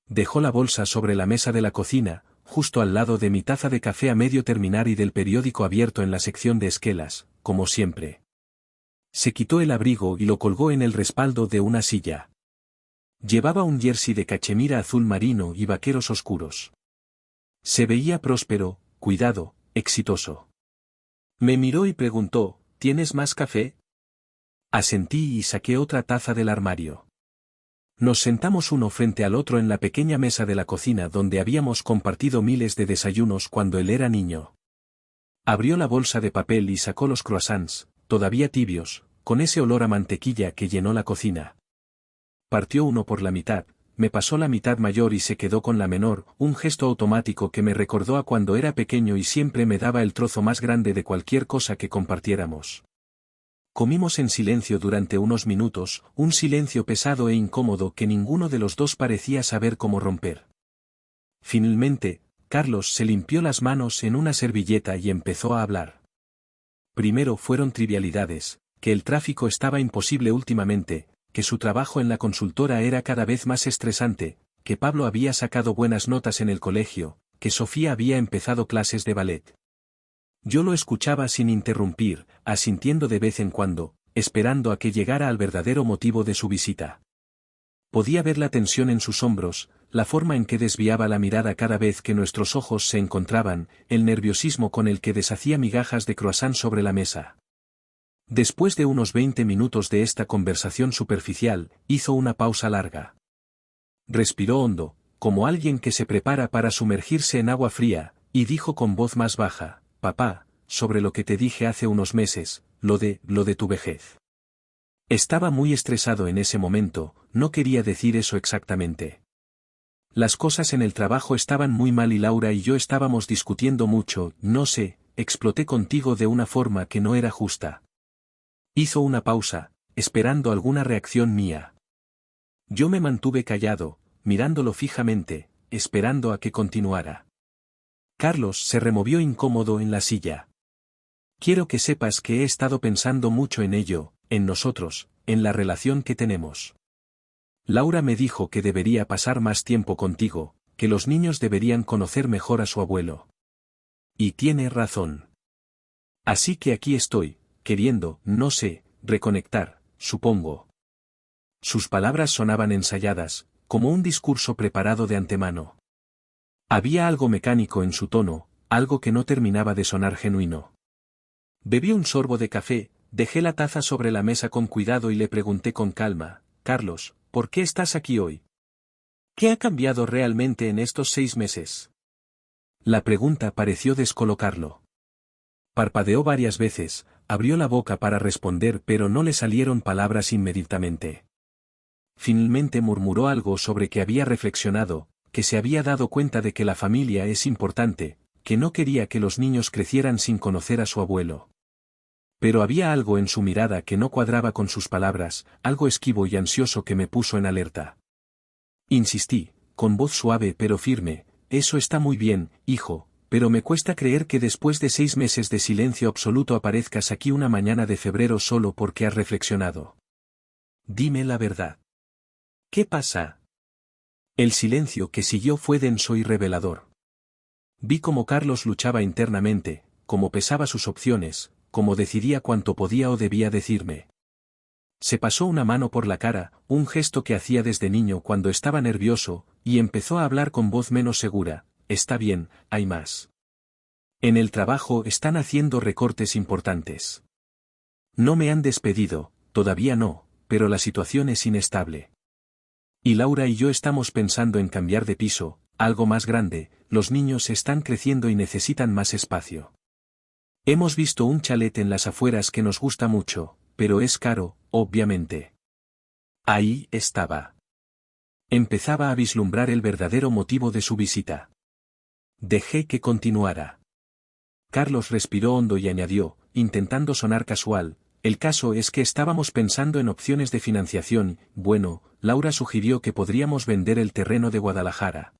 Dejó la bolsa sobre la mesa de la cocina, justo al lado de mi taza de café a medio terminar y del periódico abierto en la sección de esquelas, como siempre. Se quitó el abrigo y lo colgó en el respaldo de una silla. Llevaba un jersey de cachemira azul marino y vaqueros oscuros. Se veía próspero, cuidado, exitoso. Me miró y preguntó, ¿tienes más café? Asentí y saqué otra taza del armario. Nos sentamos uno frente al otro en la pequeña mesa de la cocina donde habíamos compartido miles de desayunos cuando él era niño. Abrió la bolsa de papel y sacó los croissants, todavía tibios, con ese olor a mantequilla que llenó la cocina. Partió uno por la mitad, me pasó la mitad mayor y se quedó con la menor, un gesto automático que me recordó a cuando era pequeño y siempre me daba el trozo más grande de cualquier cosa que compartiéramos. Comimos en silencio durante unos minutos, un silencio pesado e incómodo que ninguno de los dos parecía saber cómo romper. Finalmente, Carlos se limpió las manos en una servilleta y empezó a hablar. Primero fueron trivialidades, que el tráfico estaba imposible últimamente, que su trabajo en la consultora era cada vez más estresante, que Pablo había sacado buenas notas en el colegio, que Sofía había empezado clases de ballet. Yo lo escuchaba sin interrumpir, asintiendo de vez en cuando, esperando a que llegara al verdadero motivo de su visita. Podía ver la tensión en sus hombros, la forma en que desviaba la mirada cada vez que nuestros ojos se encontraban, el nerviosismo con el que deshacía migajas de croissant sobre la mesa. Después de unos 20 minutos de esta conversación superficial, hizo una pausa larga. Respiró hondo, como alguien que se prepara para sumergirse en agua fría, y dijo con voz más baja: «Papá, sobre lo que te dije hace unos meses, lo de tu vejez». Estaba muy estresado en ese momento, no quería decir eso exactamente. Las cosas en el trabajo estaban muy mal y Laura y yo estábamos discutiendo mucho, no sé, exploté contigo de una forma que no era justa. Hizo una pausa, esperando alguna reacción mía. Yo me mantuve callado, mirándolo fijamente, esperando a que continuara. Carlos se removió incómodo en la silla. Quiero que sepas que he estado pensando mucho en ello, en nosotros, en la relación que tenemos. Laura me dijo que debería pasar más tiempo contigo, que los niños deberían conocer mejor a su abuelo. Y tiene razón. Así que aquí estoy, queriendo, no sé, reconectar, supongo. Sus palabras sonaban ensayadas, como un discurso preparado de antemano. Había algo mecánico en su tono, algo que no terminaba de sonar genuino. Bebí un sorbo de café, dejé la taza sobre la mesa con cuidado y le pregunté con calma: «Carlos, ¿por qué estás aquí hoy? ¿Qué ha cambiado realmente en estos 6 meses?» La pregunta pareció descolocarlo. Parpadeó varias veces, abrió la boca para responder pero no le salieron palabras inmediatamente. Finalmente murmuró algo sobre que había reflexionado, que se había dado cuenta de que la familia es importante, que no quería que los niños crecieran sin conocer a su abuelo. Pero había algo en su mirada que no cuadraba con sus palabras, algo esquivo y ansioso que me puso en alerta. Insistí, con voz suave pero firme: «Eso está muy bien, hijo, pero me cuesta creer que después de 6 meses de silencio absoluto aparezcas aquí una mañana de febrero solo porque has reflexionado. Dime la verdad. ¿Qué pasa?» El silencio que siguió fue denso y revelador. Vi cómo Carlos luchaba internamente, cómo pesaba sus opciones, cómo decidía cuánto podía o debía decirme. Se pasó una mano por la cara, un gesto que hacía desde niño cuando estaba nervioso, y empezó a hablar con voz menos segura: «Está bien, hay más. En el trabajo están haciendo recortes importantes. No me han despedido, todavía no, pero la situación es inestable. Y Laura y yo estamos pensando en cambiar de piso, algo más grande, los niños están creciendo y necesitan más espacio. Hemos visto un chalet en las afueras que nos gusta mucho, pero es caro, obviamente». Ahí estaba. Empezaba a vislumbrar el verdadero motivo de su visita. Dejé que continuara. Carlos respiró hondo y añadió, intentando sonar casual: «El caso es que estábamos pensando en opciones de financiación. Bueno, Laura sugirió que podríamos vender el terreno de Guadalajara.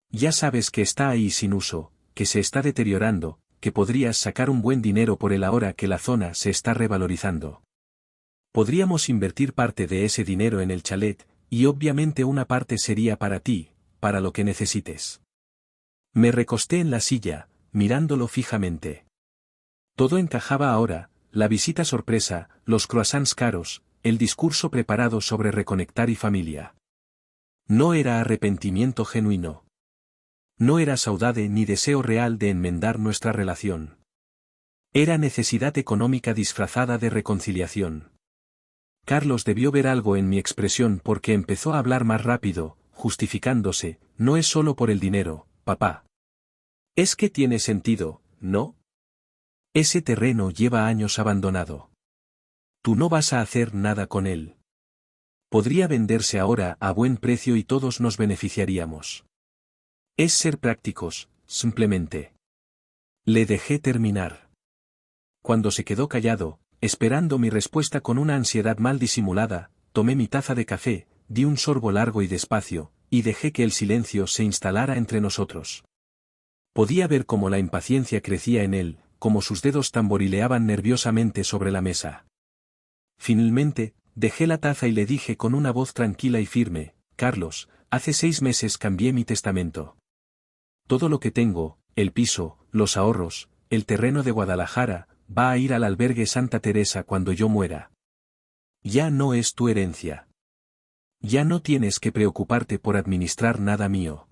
Ya sabes que está ahí sin uso, que se está deteriorando, que podrías sacar un buen dinero por él ahora que la zona se está revalorizando. Podríamos invertir parte de ese dinero en el chalet, y obviamente una parte sería para ti, para lo que necesites». Me recosté en la silla, mirándolo fijamente. Todo encajaba ahora: la visita sorpresa, los croissants caros, el discurso preparado sobre reconectar y familia. No era arrepentimiento genuino. No era saudade ni deseo real de enmendar nuestra relación. Era necesidad económica disfrazada de reconciliación. Carlos debió ver algo en mi expresión porque empezó a hablar más rápido, justificándose: «No es solo por el dinero, papá. Es que tiene sentido, ¿no? Ese terreno lleva años abandonado. Tú no vas a hacer nada con él. Podría venderse ahora a buen precio y todos nos beneficiaríamos. Es ser prácticos, simplemente». Le dejé terminar. Cuando se quedó callado, esperando mi respuesta con una ansiedad mal disimulada, tomé mi taza de café, di un sorbo largo y despacio, y dejé que el silencio se instalara entre nosotros. Podía ver cómo la impaciencia crecía en él, cómo sus dedos tamborileaban nerviosamente sobre la mesa. Finalmente, dejé la taza y le dije con una voz tranquila y firme: Carlos, hace 6 meses cambié mi testamento. Todo lo que tengo, el piso, los ahorros, el terreno de Guadalajara, va a ir al albergue Santa Teresa cuando yo muera. Ya no es tu herencia. Ya no tienes que preocuparte por administrar nada mío.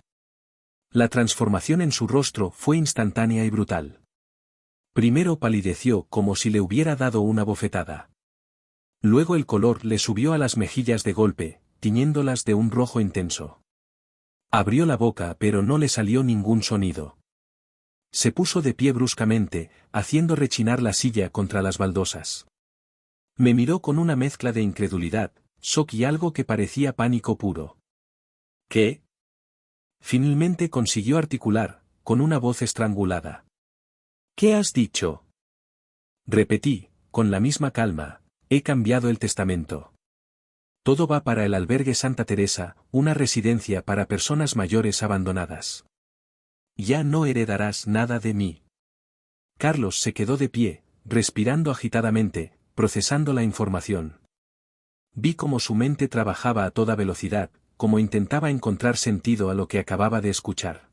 La transformación en su rostro fue instantánea y brutal. Primero palideció como si le hubiera dado una bofetada. Luego el color le subió a las mejillas de golpe, tiñéndolas de un rojo intenso. Abrió la boca pero no le salió ningún sonido. Se puso de pie bruscamente, haciendo rechinar la silla contra las baldosas. Me miró con una mezcla de incredulidad, shock y algo que parecía pánico puro. ¿Qué? Finalmente consiguió articular, con una voz estrangulada. ¿Qué has dicho? Repetí, con la misma calma: he cambiado el testamento. Todo va para el albergue Santa Teresa, una residencia para personas mayores abandonadas. Ya no heredarás nada de mí. Carlos se quedó de pie, respirando agitadamente, procesando la información. Vi cómo su mente trabajaba a toda velocidad, cómo intentaba encontrar sentido a lo que acababa de escuchar.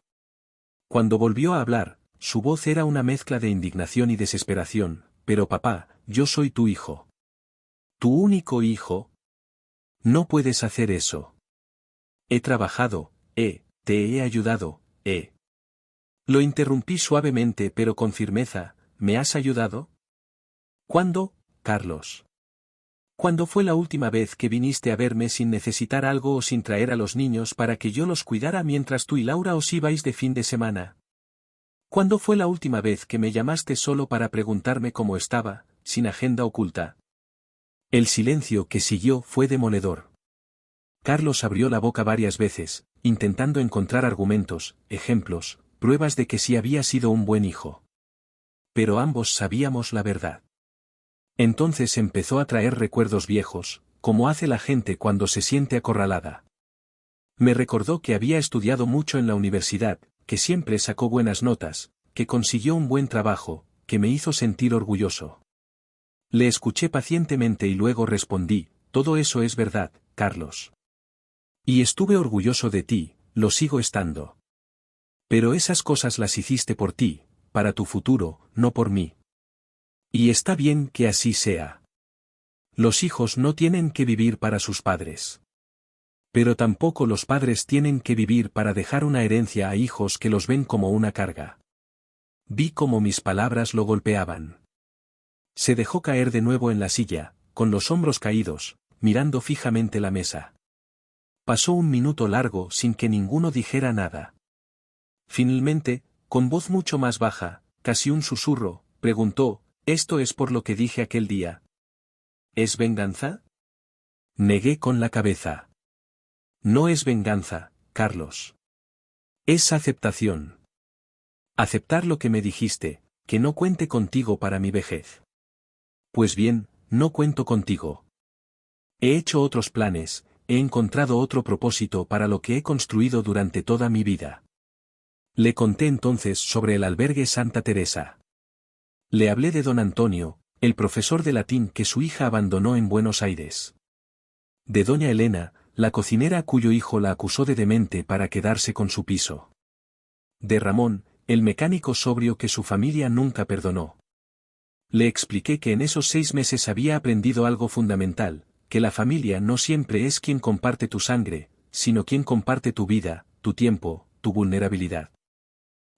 Cuando volvió a hablar, su voz era una mezcla de indignación y desesperación: pero papá, yo soy tu hijo. ¿Tu único hijo? No puedes hacer eso. He trabajado, te he ayudado, Lo interrumpí suavemente pero con firmeza: ¿me has ayudado? ¿Cuándo, Carlos? ¿Cuándo fue la última vez que viniste a verme sin necesitar algo o sin traer a los niños para que yo los cuidara mientras tú y Laura os ibais de fin de semana? ¿Cuándo fue la última vez que me llamaste solo para preguntarme cómo estaba, sin agenda oculta? El silencio que siguió fue demoledor. Carlos abrió la boca varias veces, intentando encontrar argumentos, ejemplos, pruebas de que sí había sido un buen hijo. Pero ambos sabíamos la verdad. Entonces empezó a traer recuerdos viejos, como hace la gente cuando se siente acorralada. Me recordó que había estudiado mucho en la universidad, que siempre sacó buenas notas, que consiguió un buen trabajo, que me hizo sentir orgulloso. Le escuché pacientemente y luego respondí: todo eso es verdad, Carlos. Y estuve orgulloso de ti, lo sigo estando. Pero esas cosas las hiciste por ti, para tu futuro, no por mí. Y está bien que así sea. Los hijos no tienen que vivir para sus padres. Pero tampoco los padres tienen que vivir para dejar una herencia a hijos que los ven como una carga. Vi cómo mis palabras lo golpeaban. Se dejó caer de nuevo en la silla, con los hombros caídos, mirando fijamente la mesa. Pasó un minuto largo sin que ninguno dijera nada. Finalmente, con voz mucho más baja, casi un susurro, preguntó: ¿esto es por lo que dije aquel día? ¿Es venganza? Negué con la cabeza. No es venganza, Carlos. Es aceptación. Aceptar lo que me dijiste, que no cuente contigo para mi vejez. Pues bien, no cuento contigo. He hecho otros planes, he encontrado otro propósito para lo que he construido durante toda mi vida. Le conté entonces sobre el albergue Santa Teresa. Le hablé de don Antonio, el profesor de latín que su hija abandonó en Buenos Aires. De doña Elena, la cocinera cuyo hijo la acusó de demente para quedarse con su piso. De Ramón, el mecánico sobrio que su familia nunca perdonó. Le expliqué que en esos 6 meses había aprendido algo fundamental, que la familia no siempre es quien comparte tu sangre, sino quien comparte tu vida, tu tiempo, tu vulnerabilidad.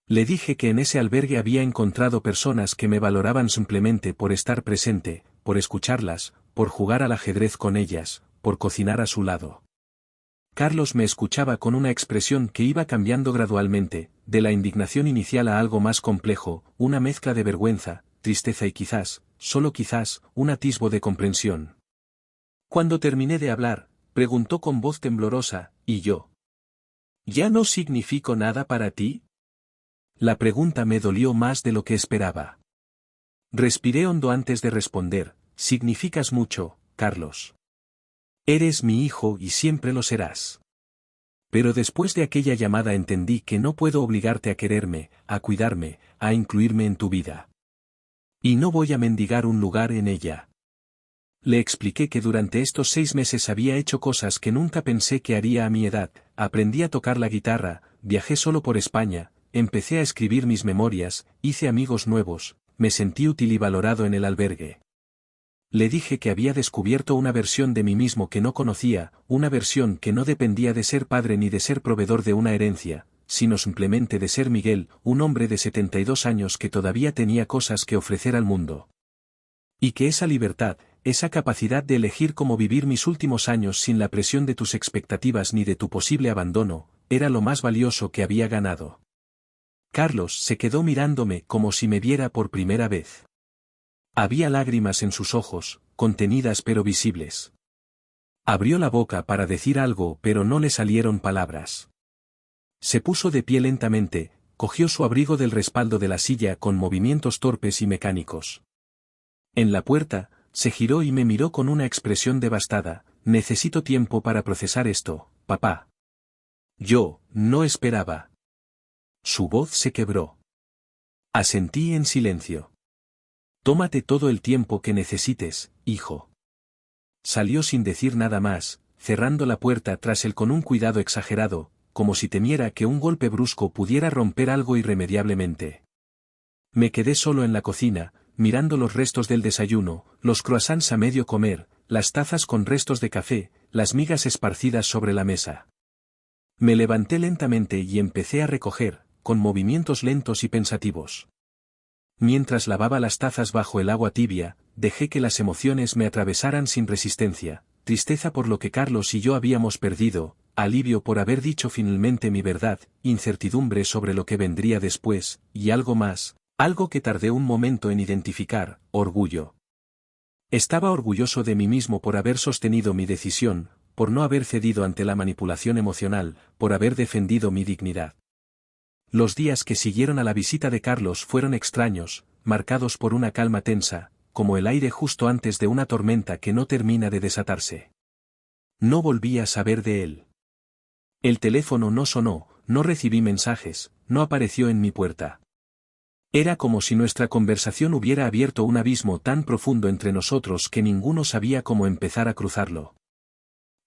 Le dije que en ese albergue había encontrado personas que me valoraban simplemente por estar presente, por escucharlas, por jugar al ajedrez con ellas, por cocinar a su lado. Carlos me escuchaba con una expresión que iba cambiando gradualmente, de la indignación inicial a algo más complejo, una mezcla de vergüenza, tristeza y quizás, solo quizás, un atisbo de comprensión. Cuando terminé de hablar, preguntó con voz temblorosa: ¿y yo? ¿Ya no significo nada para ti? La pregunta me dolió más de lo que esperaba. Respiré hondo antes de responder: significas mucho, Carlos. Eres mi hijo y siempre lo serás. Pero después de aquella llamada entendí que no puedo obligarte a quererme, a cuidarme, a incluirme en tu vida. Y no voy a mendigar un lugar en ella. Le expliqué que durante estos 6 meses había hecho cosas que nunca pensé que haría a mi edad, aprendí a tocar la guitarra, viajé solo por España, empecé a escribir mis memorias, hice amigos nuevos, me sentí útil y valorado en el albergue. Le dije que había descubierto una versión de mí mismo que no conocía, una versión que no dependía de ser padre ni de ser proveedor de una herencia, sino simplemente de ser Miguel, un hombre de 72 años que todavía tenía cosas que ofrecer al mundo. Y que esa libertad, esa capacidad de elegir cómo vivir mis últimos años sin la presión de tus expectativas ni de tu posible abandono, era lo más valioso que había ganado. Carlos se quedó mirándome como si me viera por primera vez. Había lágrimas en sus ojos, contenidas pero visibles. Abrió la boca para decir algo pero no le salieron palabras. Se puso de pie lentamente, cogió su abrigo del respaldo de la silla con movimientos torpes y mecánicos. En la puerta, se giró y me miró con una expresión devastada. Necesito tiempo para procesar esto, papá. Yo, no esperaba. Su voz se quebró. Asentí en silencio. Tómate todo el tiempo que necesites, hijo. Salió sin decir nada más, cerrando la puerta tras él con un cuidado exagerado, como si temiera que un golpe brusco pudiera romper algo irremediablemente. Me quedé solo en la cocina, mirando los restos del desayuno, los croissants a medio comer, las tazas con restos de café, las migas esparcidas sobre la mesa. Me levanté lentamente y empecé a recoger, con movimientos lentos y pensativos. Mientras lavaba las tazas bajo el agua tibia, dejé que las emociones me atravesaran sin resistencia, tristeza por lo que Carlos y yo habíamos perdido, alivio por haber dicho finalmente mi verdad, incertidumbre sobre lo que vendría después, y algo más. Algo que tardé un momento en identificar, orgullo. Estaba orgulloso de mí mismo por haber sostenido mi decisión, por no haber cedido ante la manipulación emocional, por haber defendido mi dignidad. Los días que siguieron a la visita de Carlos fueron extraños, marcados por una calma tensa, como el aire justo antes de una tormenta que no termina de desatarse. No volví a saber de él. El teléfono no sonó, no recibí mensajes, no apareció en mi puerta. Era como si nuestra conversación hubiera abierto un abismo tan profundo entre nosotros que ninguno sabía cómo empezar a cruzarlo.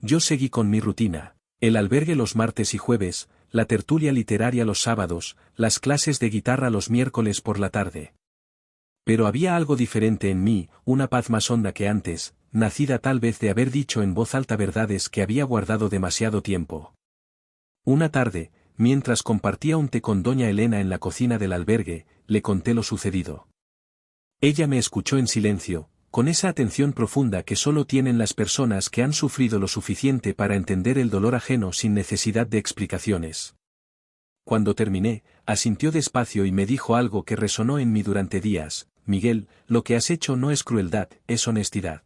Yo seguí con mi rutina, el albergue los martes y jueves, la tertulia literaria los sábados, las clases de guitarra los miércoles por la tarde. Pero había algo diferente en mí, una paz más honda que antes, nacida tal vez de haber dicho en voz alta verdades que había guardado demasiado tiempo. Una tarde, mientras compartía un té con doña Elena en la cocina del albergue, le conté lo sucedido. Ella me escuchó en silencio, con esa atención profunda que solo tienen las personas que han sufrido lo suficiente para entender el dolor ajeno sin necesidad de explicaciones. Cuando terminé, asintió despacio y me dijo algo que resonó en mí durante días: Miguel, lo que has hecho no es crueldad, es honestidad.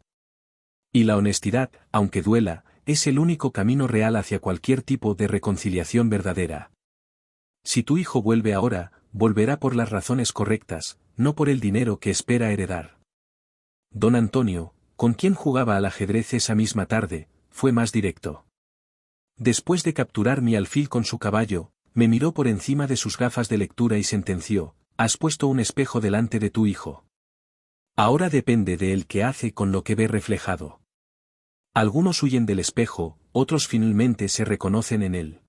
Y la honestidad, aunque duela, es el único camino real hacia cualquier tipo de reconciliación verdadera. Si tu hijo vuelve ahora, volverá por las razones correctas, no por el dinero que espera heredar. Don Antonio, con quien jugaba al ajedrez esa misma tarde, fue más directo. Después de capturar mi alfil con su caballo, me miró por encima de sus gafas de lectura y sentenció: has puesto un espejo delante de tu hijo. Ahora depende de él qué hace con lo que ve reflejado. Algunos huyen del espejo, otros finalmente se reconocen en él.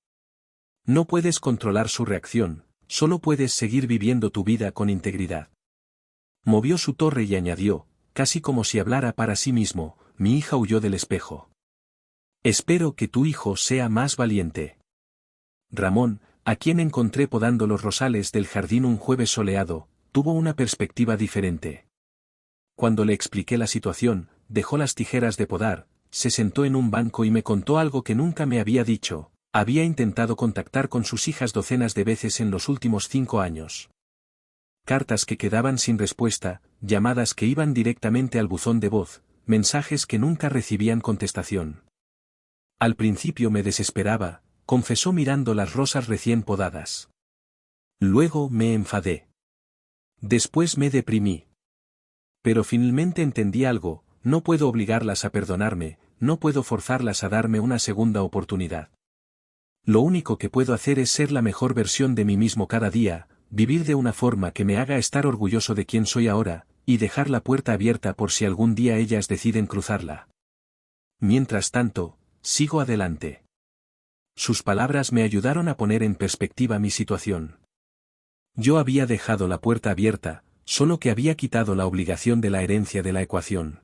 No puedes controlar su reacción, solo puedes seguir viviendo tu vida con integridad. Movió su torre y añadió, casi como si hablara para sí mismo: mi hija huyó del espejo. Espero que tu hijo sea más valiente. Ramón, a quien encontré podando los rosales del jardín un jueves soleado, tuvo una perspectiva diferente. Cuando le expliqué la situación, dejó las tijeras de podar, se sentó en un banco y me contó algo que nunca me había dicho: había intentado contactar con sus hijas docenas de veces en los últimos 5 años. Cartas que quedaban sin respuesta, llamadas que iban directamente al buzón de voz, mensajes que nunca recibían contestación. Al principio me desesperaba, confesó mirando las rosas recién podadas. Luego me enfadé. Después me deprimí. Pero finalmente entendí algo: no puedo obligarlas a perdonarme, no puedo forzarlas a darme una segunda oportunidad. Lo único que puedo hacer es ser la mejor versión de mí mismo cada día, vivir de una forma que me haga estar orgulloso de quien soy ahora, y dejar la puerta abierta por si algún día ellas deciden cruzarla. Mientras tanto, sigo adelante. Sus palabras me ayudaron a poner en perspectiva mi situación. Yo había dejado la puerta abierta, solo que había quitado la obligación de la herencia de la ecuación.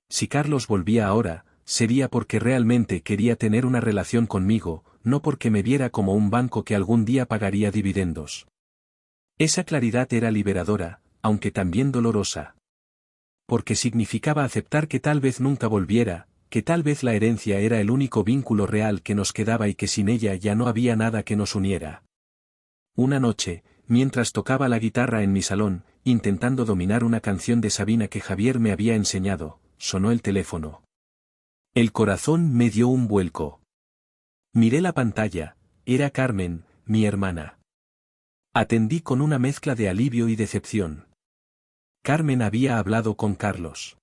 Si Carlos volvía ahora, sería porque realmente quería tener una relación conmigo, no porque me viera como un banco que algún día pagaría dividendos. Esa claridad era liberadora, aunque también dolorosa. Porque significaba aceptar que tal vez nunca volviera, que tal vez la herencia era el único vínculo real que nos quedaba y que sin ella ya no había nada que nos uniera. Una noche, mientras tocaba la guitarra en mi salón, intentando dominar una canción de Sabina que Javier me había enseñado, sonó el teléfono. El corazón me dio un vuelco. Miré la pantalla, era Carmen, mi hermana. Atendí con una mezcla de alivio y decepción. Carmen había hablado con Carlos.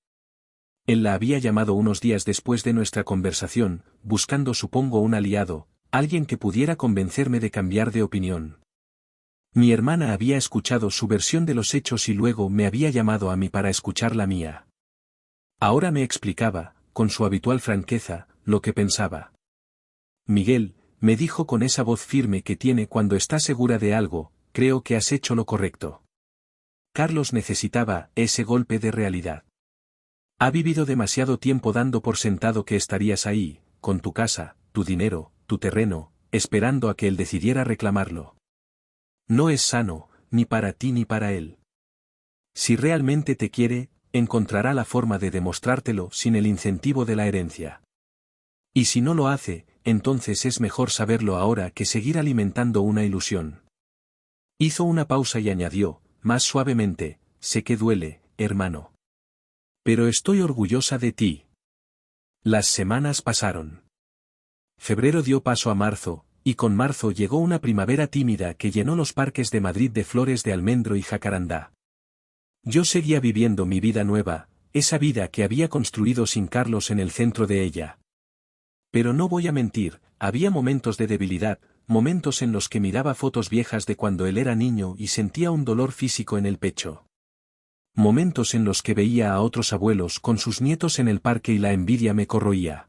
Él la había llamado unos días después de nuestra conversación, buscando supongo un aliado, alguien que pudiera convencerme de cambiar de opinión. Mi hermana había escuchado su versión de los hechos y luego me había llamado a mí para escuchar la mía. Ahora me explicaba, con su habitual franqueza, lo que pensaba. Miguel, me dijo con esa voz firme que tiene cuando está segura de algo, creo que has hecho lo correcto. Carlos necesitaba ese golpe de realidad. Ha vivido demasiado tiempo dando por sentado que estarías ahí, con tu casa, tu dinero, tu terreno, esperando a que él decidiera reclamarlo. No es sano, ni para ti ni para él. Si realmente te quiere, encontrará la forma de demostrártelo sin el incentivo de la herencia. Y si no lo hace, entonces es mejor saberlo ahora que seguir alimentando una ilusión. Hizo una pausa y añadió, más suavemente, sé que duele, hermano. Pero estoy orgullosa de ti. Las semanas pasaron. Febrero dio paso a marzo, y con marzo llegó una primavera tímida que llenó los parques de Madrid de flores de almendro y jacarandá. Yo seguía viviendo mi vida nueva, esa vida que había construido sin Carlos en el centro de ella. Pero no voy a mentir, había momentos de debilidad, momentos en los que miraba fotos viejas de cuando él era niño y sentía un dolor físico en el pecho. Momentos en los que veía a otros abuelos con sus nietos en el parque y la envidia me corroía.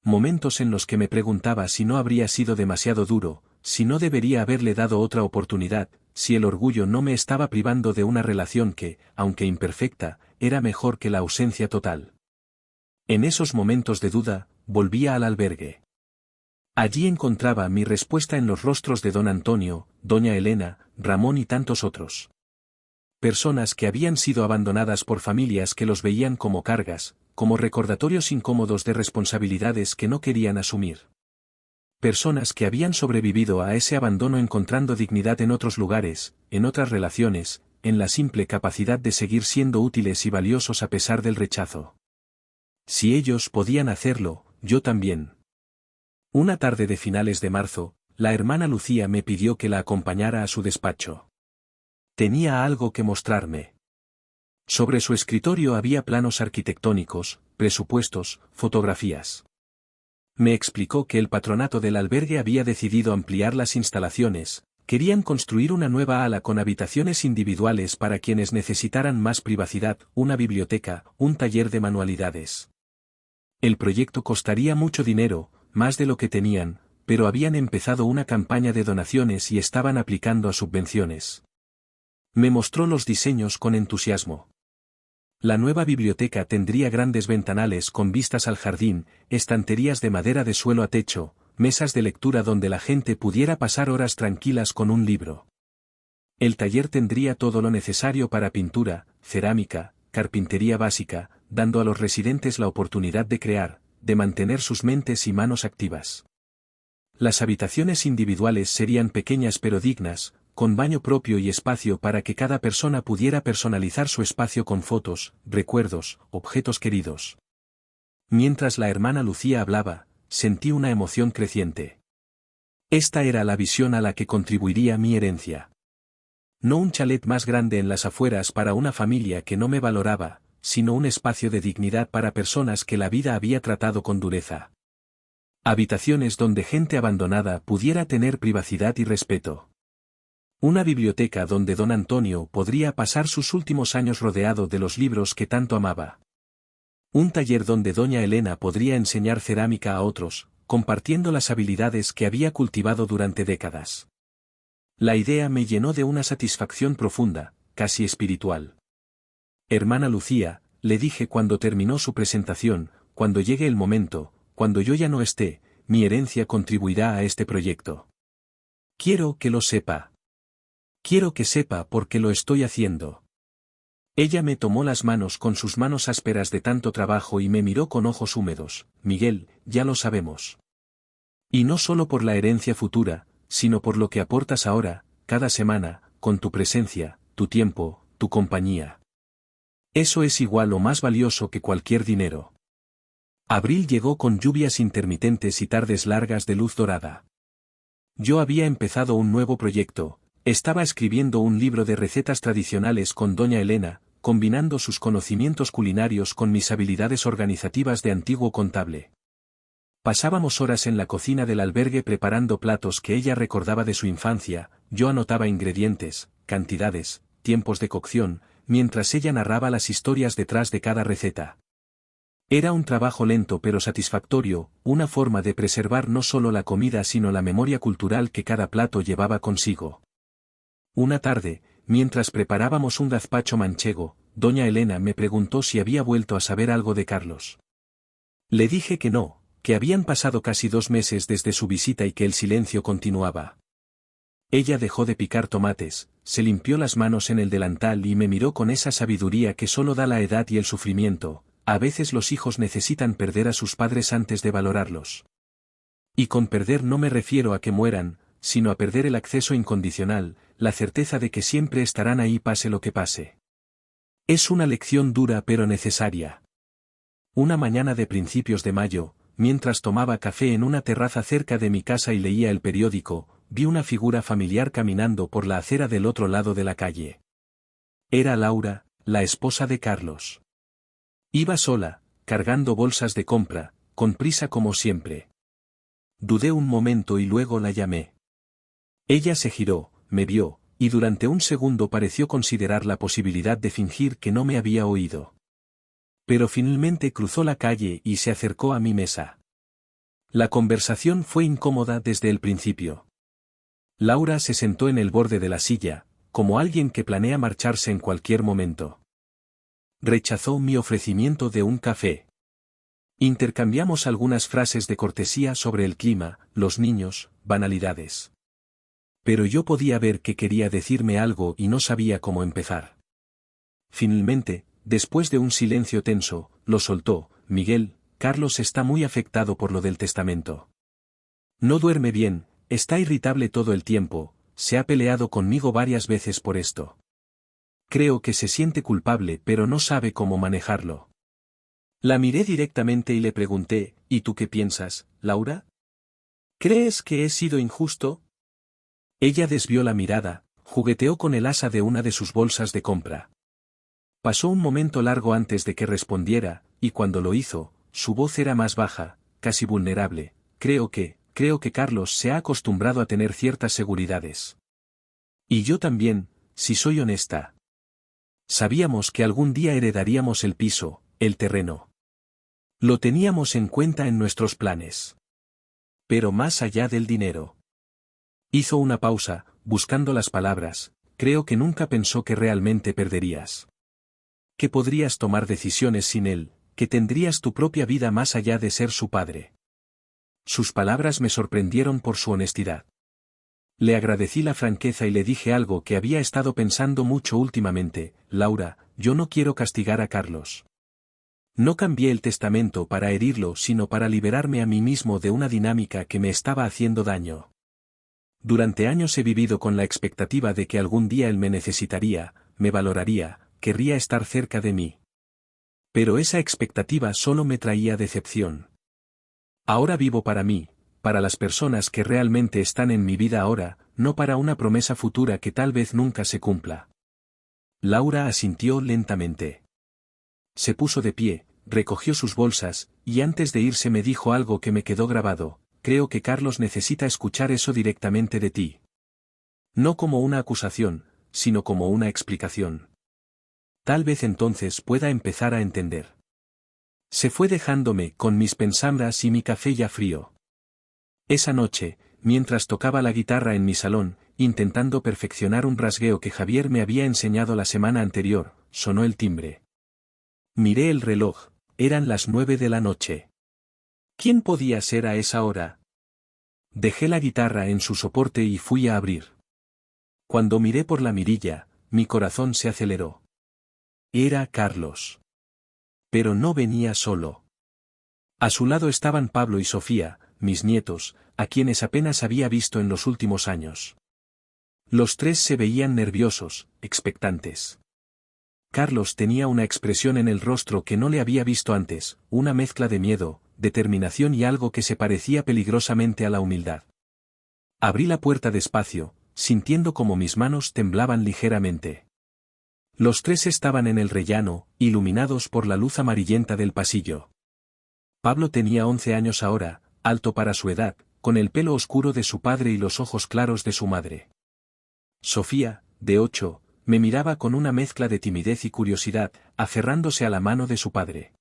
Momentos en los que me preguntaba si no habría sido demasiado duro, si no debería haberle dado otra oportunidad, si el orgullo no me estaba privando de una relación que, aunque imperfecta, era mejor que la ausencia total. En esos momentos de duda, volvía al albergue. Allí encontraba mi respuesta en los rostros de don Antonio, doña Elena, Ramón y tantos otros. Personas que habían sido abandonadas por familias que los veían como cargas, como recordatorios incómodos de responsabilidades que no querían asumir. Personas que habían sobrevivido a ese abandono encontrando dignidad en otros lugares, en otras relaciones, en la simple capacidad de seguir siendo útiles y valiosos a pesar del rechazo. Si ellos podían hacerlo, yo también. Una tarde de finales de marzo, la hermana Lucía me pidió que la acompañara a su despacho. Tenía algo que mostrarme. Sobre su escritorio había planos arquitectónicos, presupuestos, fotografías. Me explicó que el patronato del albergue había decidido ampliar las instalaciones, querían construir una nueva ala con habitaciones individuales para quienes necesitaran más privacidad, una biblioteca, un taller de manualidades. El proyecto costaría mucho dinero, más de lo que tenían, pero habían empezado una campaña de donaciones y estaban aplicando a subvenciones. Me mostró los diseños con entusiasmo. La nueva biblioteca tendría grandes ventanales con vistas al jardín, estanterías de madera de suelo a techo, mesas de lectura donde la gente pudiera pasar horas tranquilas con un libro. El taller tendría todo lo necesario para pintura, cerámica, carpintería básica, dando a los residentes la oportunidad de crear, de mantener sus mentes y manos activas. Las habitaciones individuales serían pequeñas pero dignas, con baño propio y espacio para que cada persona pudiera personalizar su espacio con fotos, recuerdos, objetos queridos. Mientras la hermana Lucía hablaba, sentí una emoción creciente. Esta era la visión a la que contribuiría mi herencia. No un chalet más grande en las afueras para una familia que no me valoraba, sino un espacio de dignidad para personas que la vida había tratado con dureza. Habitaciones donde gente abandonada pudiera tener privacidad y respeto. Una biblioteca donde don Antonio podría pasar sus últimos años rodeado de los libros que tanto amaba. Un taller donde doña Elena podría enseñar cerámica a otros, compartiendo las habilidades que había cultivado durante décadas. La idea me llenó de una satisfacción profunda, casi espiritual. Hermana Lucía, le dije cuando terminó su presentación, cuando llegue el momento, cuando yo ya no esté, mi herencia contribuirá a este proyecto. Quiero que lo sepa. Quiero que sepa por qué lo estoy haciendo. Ella me tomó las manos con sus manos ásperas de tanto trabajo y me miró con ojos húmedos. Miguel, ya lo sabemos. Y no solo por la herencia futura, sino por lo que aportas ahora, cada semana, con tu presencia, tu tiempo, tu compañía. Eso es igual o más valioso que cualquier dinero. Abril llegó con lluvias intermitentes y tardes largas de luz dorada. Yo había empezado un nuevo proyecto. Estaba escribiendo un libro de recetas tradicionales con doña Elena, combinando sus conocimientos culinarios con mis habilidades organizativas de antiguo contable. Pasábamos horas en la cocina del albergue preparando platos que ella recordaba de su infancia, yo anotaba ingredientes, cantidades, tiempos de cocción, mientras ella narraba las historias detrás de cada receta. Era un trabajo lento pero satisfactorio, una forma de preservar no solo la comida sino la memoria cultural que cada plato llevaba consigo. Una tarde, mientras preparábamos un gazpacho manchego, doña Elena me preguntó si había vuelto a saber algo de Carlos. Le dije que no, que habían pasado casi 2 meses desde su visita y que el silencio continuaba. Ella dejó de picar tomates, se limpió las manos en el delantal y me miró con esa sabiduría que solo da la edad y el sufrimiento. A veces los hijos necesitan perder a sus padres antes de valorarlos. Y con perder no me refiero a que mueran, sino a perder el acceso incondicional, la certeza de que siempre estarán ahí pase lo que pase. Es una lección dura pero necesaria. Una mañana de principios de mayo, mientras tomaba café en una terraza cerca de mi casa y leía el periódico, vi una figura familiar caminando por la acera del otro lado de la calle. Era Laura, la esposa de Carlos. Iba sola, cargando bolsas de compra, con prisa como siempre. Dudé un momento y luego la llamé. Ella se giró, me vio, y durante un segundo pareció considerar la posibilidad de fingir que no me había oído. Pero finalmente cruzó la calle y se acercó a mi mesa. La conversación fue incómoda desde el principio. Laura se sentó en el borde de la silla, como alguien que planea marcharse en cualquier momento. Rechazó mi ofrecimiento de un café. Intercambiamos algunas frases de cortesía sobre el clima, los niños, banalidades. Pero yo podía ver que quería decirme algo y no sabía cómo empezar. Finalmente, después de un silencio tenso, lo soltó. Miguel, Carlos está muy afectado por lo del testamento. No duerme bien, está irritable todo el tiempo, se ha peleado conmigo varias veces por esto. Creo que se siente culpable pero no sabe cómo manejarlo. La miré directamente y le pregunté, ¿y tú qué piensas, Laura? ¿Crees que he sido injusto? Ella desvió la mirada, jugueteó con el asa de una de sus bolsas de compra. Pasó un momento largo antes de que respondiera, y cuando lo hizo, su voz era más baja, casi vulnerable. Creo que Carlos se ha acostumbrado a tener ciertas seguridades. Y yo también, si soy honesta. Sabíamos que algún día heredaríamos el piso, el terreno. Lo teníamos en cuenta en nuestros planes. Pero más allá del dinero. Hizo una pausa, buscando las palabras. Creo que nunca pensó que realmente perderías. Que podrías tomar decisiones sin él, que tendrías tu propia vida más allá de ser su padre. Sus palabras me sorprendieron por su honestidad. Le agradecí la franqueza y le dije algo que había estado pensando mucho últimamente. Laura, yo no quiero castigar a Carlos. No cambié el testamento para herirlo sino para liberarme a mí mismo de una dinámica que me estaba haciendo daño. Durante años he vivido con la expectativa de que algún día él me necesitaría, me valoraría, querría estar cerca de mí. Pero esa expectativa solo me traía decepción. Ahora vivo para mí, para las personas que realmente están en mi vida ahora, no para una promesa futura que tal vez nunca se cumpla. Laura asintió lentamente. Se puso de pie, recogió sus bolsas, y antes de irse me dijo algo que me quedó grabado. Creo que Carlos necesita escuchar eso directamente de ti. No como una acusación, sino como una explicación. Tal vez entonces pueda empezar a entender. Se fue dejándome con mis pensambras y mi café ya frío. Esa noche, mientras tocaba la guitarra en mi salón, intentando perfeccionar un rasgueo que Javier me había enseñado la semana anterior, sonó el timbre. Miré el reloj, eran las 9 de la noche. ¿Quién podía ser a esa hora? Dejé la guitarra en su soporte y fui a abrir. Cuando miré por la mirilla, mi corazón se aceleró. Era Carlos. Pero no venía solo. A su lado estaban Pablo y Sofía, mis nietos, a quienes apenas había visto en los últimos años. Los tres se veían nerviosos, expectantes. Carlos tenía una expresión en el rostro que no le había visto antes, una mezcla de miedo, determinación y algo que se parecía peligrosamente a la humildad. Abrí la puerta despacio, sintiendo como mis manos temblaban ligeramente. Los tres estaban en el rellano, iluminados por la luz amarillenta del pasillo. Pablo tenía 11 años ahora, alto para su edad, con el pelo oscuro de su padre y los ojos claros de su madre. Sofía, de 8, me miraba con una mezcla de timidez y curiosidad, aferrándose a la mano de su padre.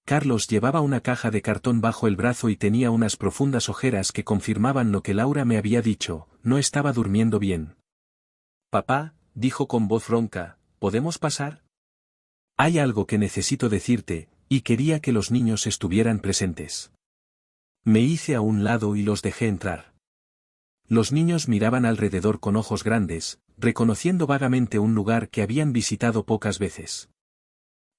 Carlos llevaba una caja de cartón bajo el brazo y tenía unas profundas ojeras que confirmaban lo que Laura me había dicho, no estaba durmiendo bien. «Papá», dijo con voz ronca, «¿podemos pasar? Hay algo que necesito decirte, y quería que los niños estuvieran presentes». Me hice a un lado y los dejé entrar. Los niños miraban alrededor con ojos grandes, reconociendo vagamente un lugar que habían visitado pocas veces.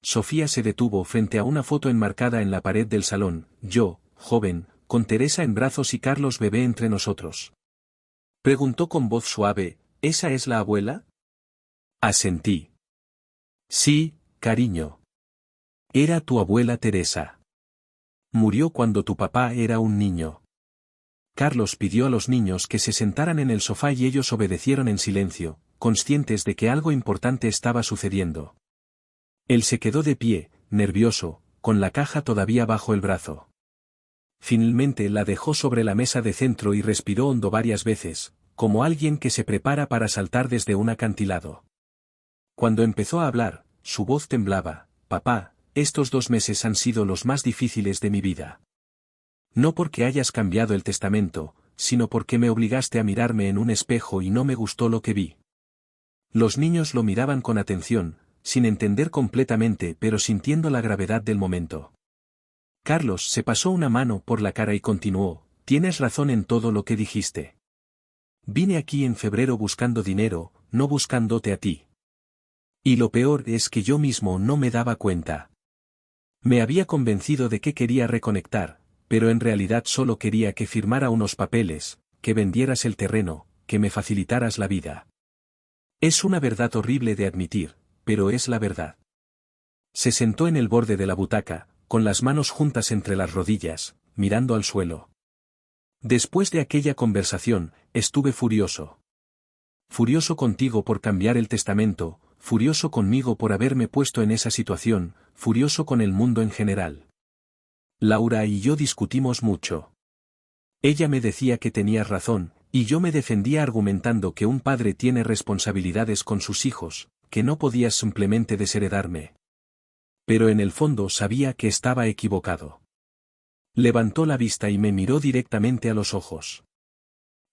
Sofía se detuvo frente a una foto enmarcada en la pared del salón, yo, joven, con Teresa en brazos y Carlos bebé entre nosotros. Preguntó con voz suave, ¿esa es la abuela? Asentí. Sí, cariño. Era tu abuela Teresa. Murió cuando tu papá era un niño. Carlos pidió a los niños que se sentaran en el sofá y ellos obedecieron en silencio, conscientes de que algo importante estaba sucediendo. Él se quedó de pie, nervioso, con la caja todavía bajo el brazo. Finalmente la dejó sobre la mesa de centro y respiró hondo varias veces, como alguien que se prepara para saltar desde un acantilado. Cuando empezó a hablar, su voz temblaba, «Papá, estos 2 meses han sido los más difíciles de mi vida. No porque hayas cambiado el testamento, sino porque me obligaste a mirarme en un espejo y no me gustó lo que vi». Los niños lo miraban con atención, sin entender completamente pero sintiendo la gravedad del momento. Carlos se pasó una mano por la cara y continuó, «Tienes razón en todo lo que dijiste. Vine aquí en febrero buscando dinero, no buscándote a ti. Y lo peor es que yo mismo no me daba cuenta. Me había convencido de que quería reconectar, pero en realidad solo quería que firmara unos papeles, que vendieras el terreno, que me facilitaras la vida. Es una verdad horrible de admitir, pero es la verdad». Se sentó en el borde de la butaca, con las manos juntas entre las rodillas, mirando al suelo. Después de aquella conversación, estuve furioso. Furioso contigo por cambiar el testamento, furioso conmigo por haberme puesto en esa situación, furioso con el mundo en general. Laura y yo discutimos mucho. Ella me decía que tenías razón, y yo me defendía argumentando que un padre tiene responsabilidades con sus hijos, que no podías simplemente desheredarme. Pero en el fondo sabía que estaba equivocado. Levantó la vista y me miró directamente a los ojos.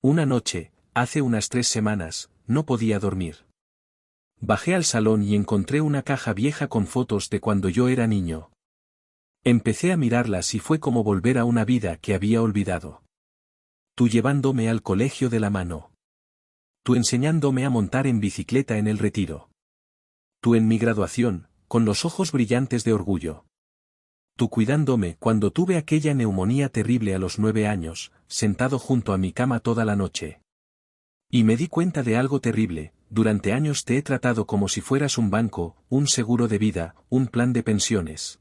Una noche, hace unas 3 semanas, no podía dormir. Bajé al salón y encontré una caja vieja con fotos de cuando yo era niño. Empecé a mirarlas y fue como volver a una vida que había olvidado. Tú llevándome al colegio de la mano. Tú enseñándome a montar en bicicleta en el Retiro. Tú en mi graduación, con los ojos brillantes de orgullo. Tú cuidándome cuando tuve aquella neumonía terrible a los 9 años, sentado junto a mi cama toda la noche. Y me di cuenta de algo terrible, durante años te he tratado como si fueras un banco, un seguro de vida, un plan de pensiones.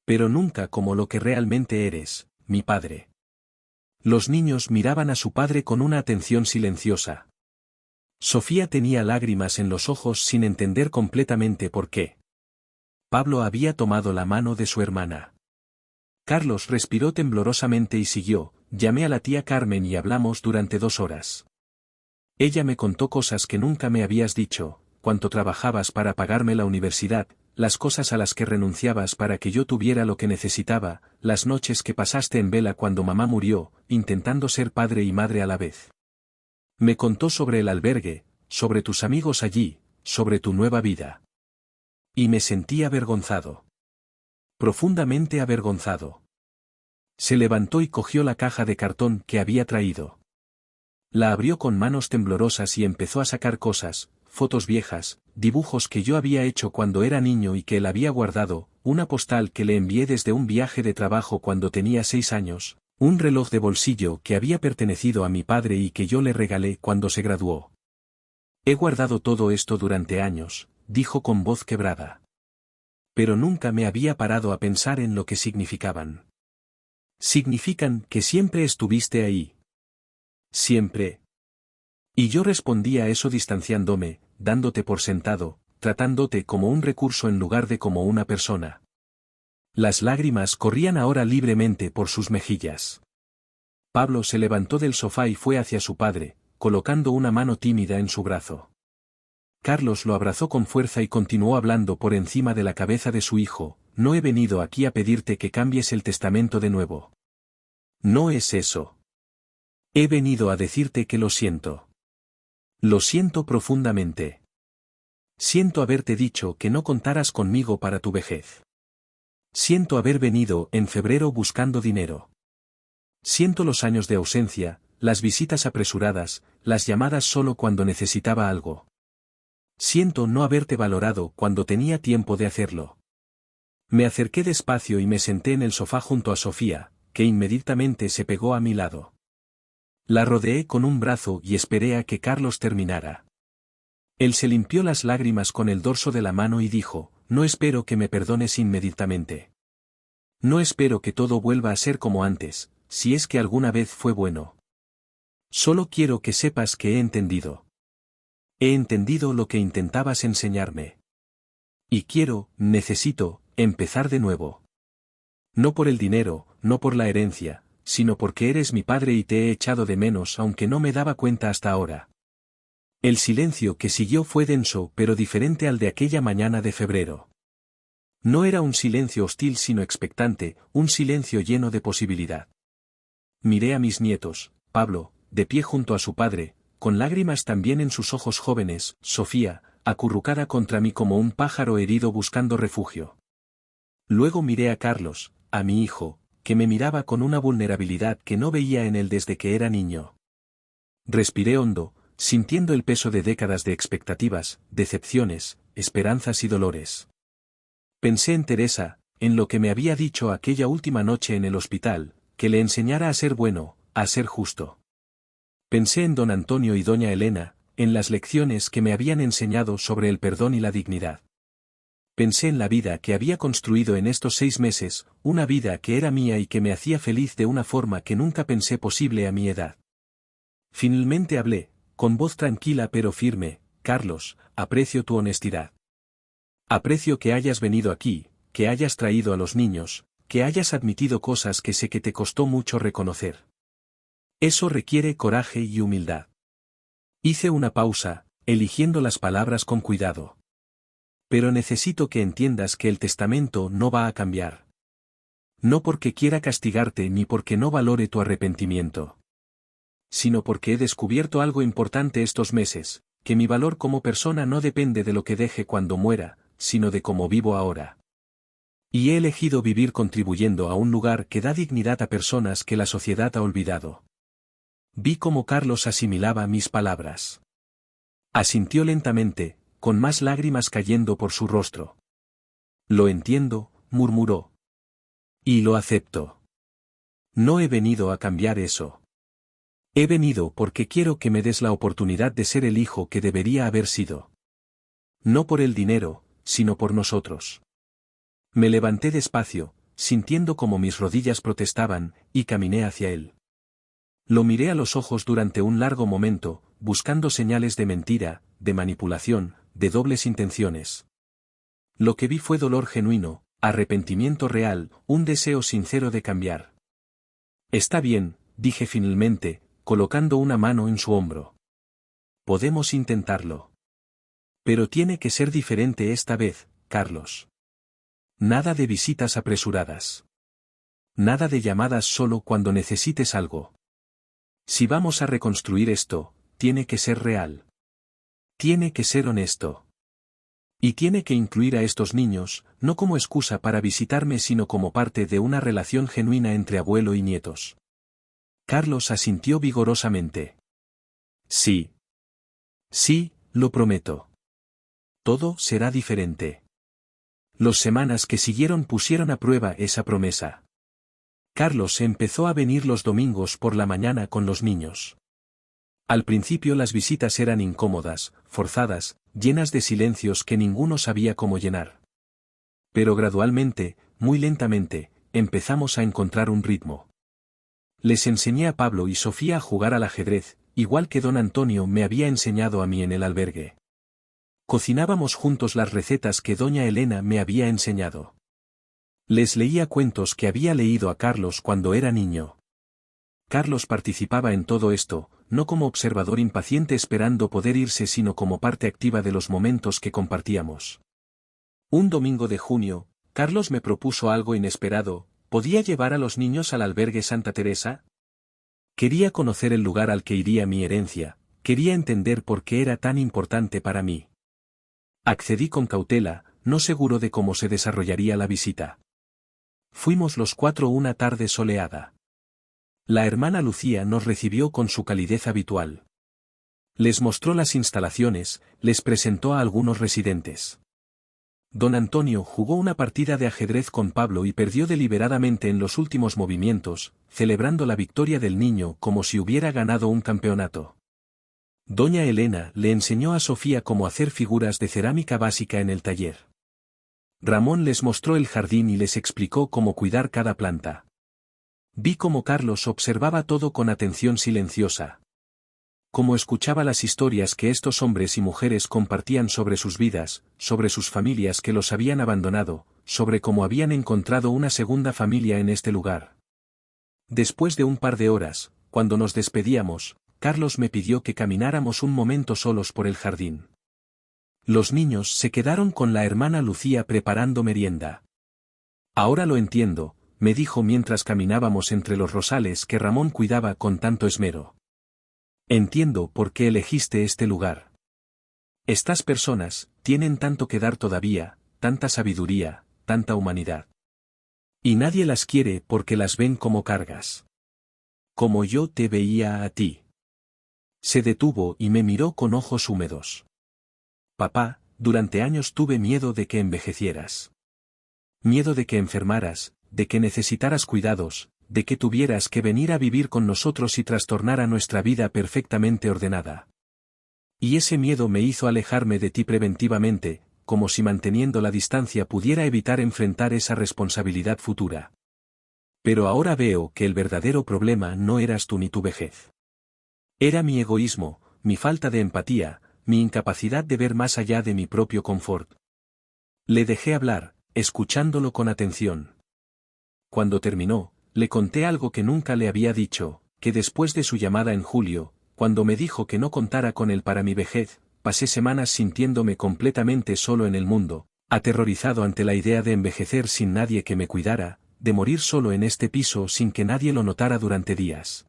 Pero nunca como lo que realmente eres, mi padre. Los niños miraban a su padre con una atención silenciosa. Sofía tenía lágrimas en los ojos sin entender completamente por qué. Pablo había tomado la mano de su hermana. Carlos respiró temblorosamente y siguió, llamé a la tía Carmen y hablamos durante 2 horas. Ella me contó cosas que nunca me habías dicho, cuánto trabajabas para pagarme la universidad, las cosas a las que renunciabas para que yo tuviera lo que necesitaba, las noches que pasaste en vela cuando mamá murió, intentando ser padre y madre a la vez. Me contó sobre el albergue, sobre tus amigos allí, sobre tu nueva vida. Y me sentí avergonzado. Profundamente avergonzado. Se levantó y cogió la caja de cartón que había traído. La abrió con manos temblorosas y empezó a sacar cosas, fotos viejas, dibujos que yo había hecho cuando era niño y que él había guardado, una postal que le envié desde un viaje de trabajo cuando tenía 6 años, un reloj de bolsillo que había pertenecido a mi padre y que yo le regalé cuando se graduó. He guardado todo esto durante años, dijo con voz quebrada. Pero nunca me había parado a pensar en lo que significaban. Significan que siempre estuviste ahí. Siempre. Y yo respondí a eso distanciándome, dándote por sentado, tratándote como un recurso en lugar de como una persona. Las lágrimas corrían ahora libremente por sus mejillas. Pablo se levantó del sofá y fue hacia su padre, colocando una mano tímida en su brazo. Carlos lo abrazó con fuerza y continuó hablando por encima de la cabeza de su hijo: no he venido aquí a pedirte que cambies el testamento de nuevo. No es eso. He venido a decirte que lo siento. Lo siento profundamente. Siento haberte dicho que no contaras conmigo para tu vejez. Siento haber venido en febrero buscando dinero. Siento los años de ausencia, las visitas apresuradas, las llamadas solo cuando necesitaba algo. Siento no haberte valorado cuando tenía tiempo de hacerlo. Me acerqué despacio y me senté en el sofá junto a Sofía, que inmediatamente se pegó a mi lado. La rodeé con un brazo y esperé a que Carlos terminara. Él se limpió las lágrimas con el dorso de la mano y dijo: no espero que me perdones inmediatamente. No espero que todo vuelva a ser como antes, si es que alguna vez fue bueno. Solo quiero que sepas que he entendido. He entendido lo que intentabas enseñarme. Y necesito, empezar de nuevo. No por el dinero, no por la herencia, sino porque eres mi padre y te he echado de menos aunque no me daba cuenta hasta ahora. El silencio que siguió fue denso pero diferente al de aquella mañana de febrero. No era un silencio hostil sino expectante, un silencio lleno de posibilidad. Miré a mis nietos, Pablo, de pie junto a su padre, con lágrimas también en sus ojos jóvenes, Sofía, acurrucada contra mí como un pájaro herido buscando refugio. Luego miré a Carlos, a mi hijo, que me miraba con una vulnerabilidad que no veía en él desde que era niño. Respiré hondo, sintiendo el peso de décadas de expectativas, decepciones, esperanzas y dolores. Pensé en Teresa, en lo que me había dicho aquella última noche en el hospital, que le enseñara a ser bueno, a ser justo. Pensé en don Antonio y doña Elena, en las lecciones que me habían enseñado sobre el perdón y la dignidad. Pensé en la vida que había construido en estos 6 meses, una vida que era mía y que me hacía feliz de una forma que nunca pensé posible a mi edad. Finalmente hablé, con voz tranquila pero firme: Carlos, aprecio tu honestidad. Aprecio que hayas venido aquí, que hayas traído a los niños, que hayas admitido cosas que sé que te costó mucho reconocer. Eso requiere coraje y humildad. Hice una pausa, eligiendo las palabras con cuidado. Pero necesito que entiendas que el testamento no va a cambiar. No porque quiera castigarte ni porque no valore tu arrepentimiento. Sino porque he descubierto algo importante estos meses, que mi valor como persona no depende de lo que deje cuando muera, sino de cómo vivo ahora. Y he elegido vivir contribuyendo a un lugar que da dignidad a personas que la sociedad ha olvidado. Vi cómo Carlos asimilaba mis palabras. Asintió lentamente, con más lágrimas cayendo por su rostro. Lo entiendo, murmuró. Y lo acepto. No he venido a cambiar eso. He venido porque quiero que me des la oportunidad de ser el hijo que debería haber sido. No por el dinero, sino por nosotros. Me levanté despacio, sintiendo como mis rodillas protestaban, y caminé hacia él. Lo miré a los ojos durante un largo momento, buscando señales de mentira, de manipulación, de dobles intenciones. Lo que vi fue dolor genuino, arrepentimiento real, un deseo sincero de cambiar. Está bien, dije finalmente, colocando una mano en su hombro. Podemos intentarlo. Pero tiene que ser diferente esta vez, Carlos. Nada de visitas apresuradas. Nada de llamadas solo cuando necesites algo. Si vamos a reconstruir esto, tiene que ser real. Tiene que ser honesto. Y tiene que incluir a estos niños, no como excusa para visitarme sino como parte de una relación genuina entre abuelo y nietos. Carlos asintió vigorosamente. Sí. Sí, lo prometo. Todo será diferente. Las semanas que siguieron pusieron a prueba esa promesa. Carlos empezó a venir los domingos por la mañana con los niños. Al principio las visitas eran incómodas, forzadas, llenas de silencios que ninguno sabía cómo llenar. Pero gradualmente, muy lentamente, empezamos a encontrar un ritmo. Les enseñé a Pablo y Sofía a jugar al ajedrez, igual que don Antonio me había enseñado a mí en el albergue. Cocinábamos juntos las recetas que doña Elena me había enseñado. Les leía cuentos que había leído a Carlos cuando era niño. Carlos participaba en todo esto, no como observador impaciente esperando poder irse sino como parte activa de los momentos que compartíamos. Un domingo de junio, Carlos me propuso algo inesperado: ¿podía llevar a los niños al albergue Santa Teresa? Quería conocer el lugar al que iría mi herencia, quería entender por qué era tan importante para mí. Accedí con cautela, no seguro de cómo se desarrollaría la visita. Fuimos los 4 una tarde soleada. La hermana Lucía nos recibió con su calidez habitual. Les mostró las instalaciones, les presentó a algunos residentes. Don Antonio jugó una partida de ajedrez con Pablo y perdió deliberadamente en los últimos movimientos, celebrando la victoria del niño como si hubiera ganado un campeonato. Doña Elena le enseñó a Sofía cómo hacer figuras de cerámica básica en el taller. Ramón les mostró el jardín y les explicó cómo cuidar cada planta. Vi cómo Carlos observaba todo con atención silenciosa. Cómo escuchaba las historias que estos hombres y mujeres compartían sobre sus vidas, sobre sus familias que los habían abandonado, sobre cómo habían encontrado una segunda familia en este lugar. Después de un par de horas, cuando nos despedíamos, Carlos me pidió que camináramos un momento solos por el jardín. Los niños se quedaron con la hermana Lucía preparando merienda. Ahora lo entiendo, me dijo mientras caminábamos entre los rosales que Ramón cuidaba con tanto esmero. Entiendo por qué elegiste este lugar. Estas personas tienen tanto que dar todavía, tanta sabiduría, tanta humanidad. Y nadie las quiere porque las ven como cargas. Como yo te veía a ti. Se detuvo y me miró con ojos húmedos. Papá, durante años tuve miedo de que envejecieras. Miedo de que enfermaras, de que necesitaras cuidados, de que tuvieras que venir a vivir con nosotros y trastornara nuestra vida perfectamente ordenada. Y ese miedo me hizo alejarme de ti preventivamente, como si manteniendo la distancia pudiera evitar enfrentar esa responsabilidad futura. Pero ahora veo que el verdadero problema no eras tú ni tu vejez. Era mi egoísmo, mi falta de empatía, mi incapacidad de ver más allá de mi propio confort. Le dejé hablar, escuchándolo con atención. Cuando terminó, le conté algo que nunca le había dicho, que después de su llamada en julio, cuando me dijo que no contara con él para mi vejez, pasé semanas sintiéndome completamente solo en el mundo, aterrorizado ante la idea de envejecer sin nadie que me cuidara, de morir solo en este piso sin que nadie lo notara durante días.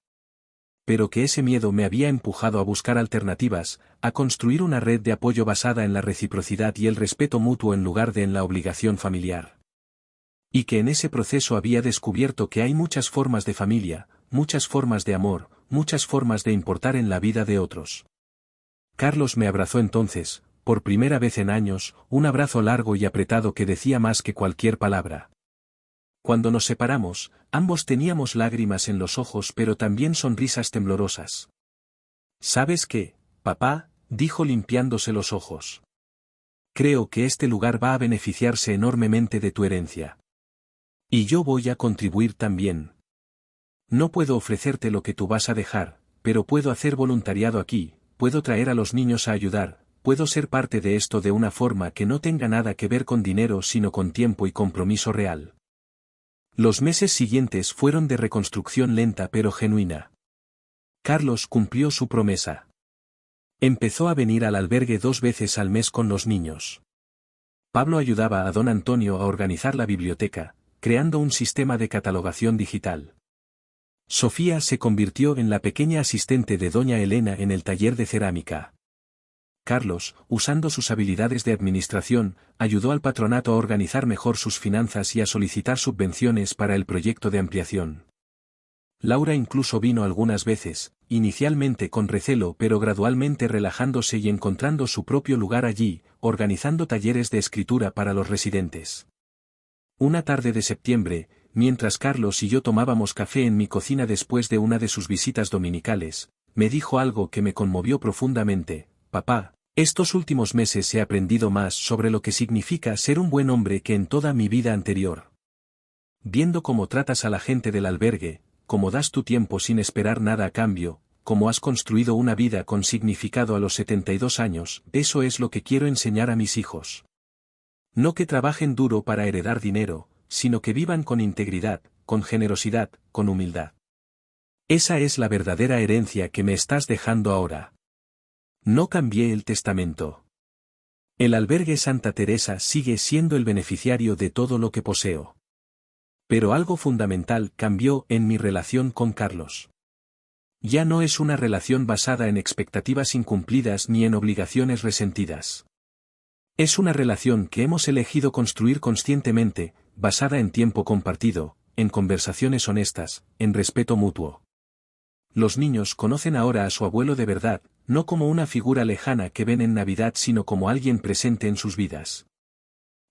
Pero que ese miedo me había empujado a buscar alternativas, a construir una red de apoyo basada en la reciprocidad y el respeto mutuo en lugar de en la obligación familiar. Y que en ese proceso había descubierto que hay muchas formas de familia, muchas formas de amor, muchas formas de importar en la vida de otros. Carlos me abrazó entonces, por primera vez en años, un abrazo largo y apretado que decía más que cualquier palabra. Cuando nos separamos, ambos teníamos lágrimas en los ojos pero también sonrisas temblorosas. ¿Sabes qué, papá?, dijo limpiándose los ojos. Creo que este lugar va a beneficiarse enormemente de tu herencia. Y yo voy a contribuir también. No puedo ofrecerte lo que tú vas a dejar, pero puedo hacer voluntariado aquí, puedo traer a los niños a ayudar, puedo ser parte de esto de una forma que no tenga nada que ver con dinero sino con tiempo y compromiso real. Los meses siguientes fueron de reconstrucción lenta pero genuina. Carlos cumplió su promesa. Empezó a venir al albergue 2 veces al mes con los niños. Pablo ayudaba a don Antonio a organizar la biblioteca, creando un sistema de catalogación digital. Sofía se convirtió en la pequeña asistente de doña Elena en el taller de cerámica. Carlos, usando sus habilidades de administración, ayudó al patronato a organizar mejor sus finanzas y a solicitar subvenciones para el proyecto de ampliación. Laura incluso vino algunas veces, inicialmente con recelo pero gradualmente relajándose y encontrando su propio lugar allí, organizando talleres de escritura para los residentes. Una tarde de septiembre, mientras Carlos y yo tomábamos café en mi cocina después de una de sus visitas dominicales, me dijo algo que me conmovió profundamente: papá, estos últimos meses he aprendido más sobre lo que significa ser un buen hombre que en toda mi vida anterior. Viendo cómo tratas a la gente del albergue, cómo das tu tiempo sin esperar nada a cambio, cómo has construido una vida con significado a los 72 años, eso es lo que quiero enseñar a mis hijos. No que trabajen duro para heredar dinero, sino que vivan con integridad, con generosidad, con humildad. Esa es la verdadera herencia que me estás dejando ahora. No cambié el testamento. El albergue Santa Teresa sigue siendo el beneficiario de todo lo que poseo. Pero algo fundamental cambió en mi relación con Carlos. Ya no es una relación basada en expectativas incumplidas ni en obligaciones resentidas. Es una relación que hemos elegido construir conscientemente, basada en tiempo compartido, en conversaciones honestas, en respeto mutuo. Los niños conocen ahora a su abuelo de verdad, no como una figura lejana que ven en Navidad sino como alguien presente en sus vidas.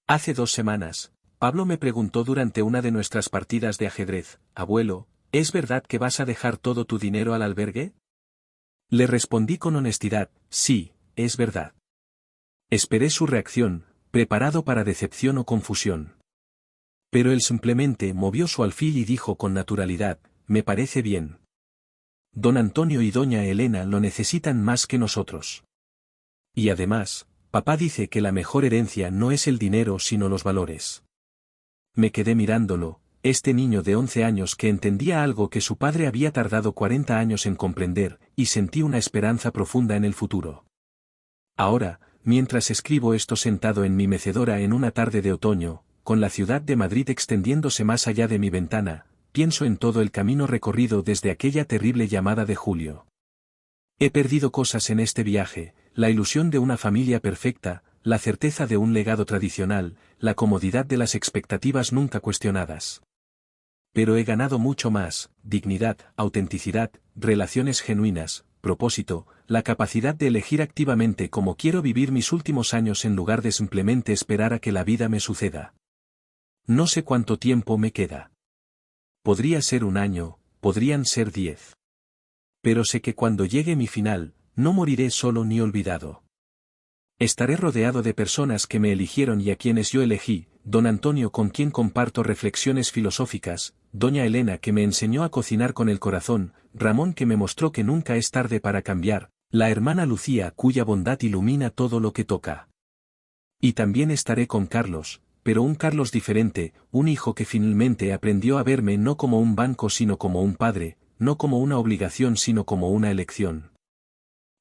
Hace 2 semanas, Pablo me preguntó durante una de nuestras partidas de ajedrez: abuelo, ¿es verdad que vas a dejar todo tu dinero al albergue? Le respondí con honestidad: sí, es verdad. Esperé su reacción, preparado para decepción o confusión. Pero él simplemente movió su alfil y dijo con naturalidad: me parece bien. Don Antonio y doña Elena lo necesitan más que nosotros. Y además, papá dice que la mejor herencia no es el dinero sino los valores. Me quedé mirándolo, este niño de 11 años que entendía algo que su padre había tardado 40 años en comprender, y sentí una esperanza profunda en el futuro. Ahora, mientras escribo esto sentado en mi mecedora en una tarde de otoño, con la ciudad de Madrid extendiéndose más allá de mi ventana, pienso en todo el camino recorrido desde aquella terrible llamada de julio. He perdido cosas en este viaje: la ilusión de una familia perfecta, la certeza de un legado tradicional, la comodidad de las expectativas nunca cuestionadas. Pero he ganado mucho más: dignidad, autenticidad, relaciones genuinas, propósito, la capacidad de elegir activamente cómo quiero vivir mis últimos años en lugar de simplemente esperar a que la vida me suceda. No sé cuánto tiempo me queda. Podría ser 1 año, podrían ser 10. Pero sé que cuando llegue mi final, no moriré solo ni olvidado. Estaré rodeado de personas que me eligieron y a quienes yo elegí: don Antonio con quien comparto reflexiones filosóficas, doña Elena que me enseñó a cocinar con el corazón, Ramón que me mostró que nunca es tarde para cambiar, la hermana Lucía cuya bondad ilumina todo lo que toca. Y también estaré con Carlos, pero un Carlos diferente, un hijo que finalmente aprendió a verme no como un banco sino como un padre, no como una obligación sino como una elección.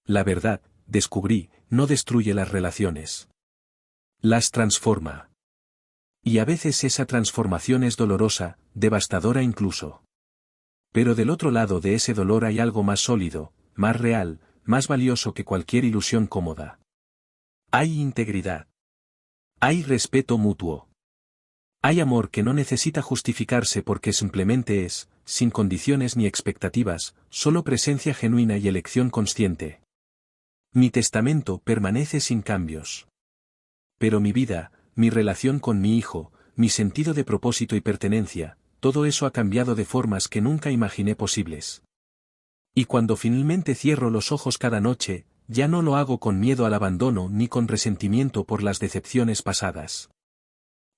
La verdad, descubrí, no destruye las relaciones. Las transforma. Y a veces esa transformación es dolorosa, devastadora incluso. Pero del otro lado de ese dolor hay algo más sólido, más real, más valioso que cualquier ilusión cómoda. Hay integridad. Hay respeto mutuo. Hay amor que no necesita justificarse porque simplemente es, sin condiciones ni expectativas, solo presencia genuina y elección consciente. Mi testamento permanece sin cambios. Pero mi vida, mi relación con mi hijo, mi sentido de propósito y pertenencia, todo eso ha cambiado de formas que nunca imaginé posibles. Y cuando finalmente cierro los ojos cada noche, ya no lo hago con miedo al abandono ni con resentimiento por las decepciones pasadas.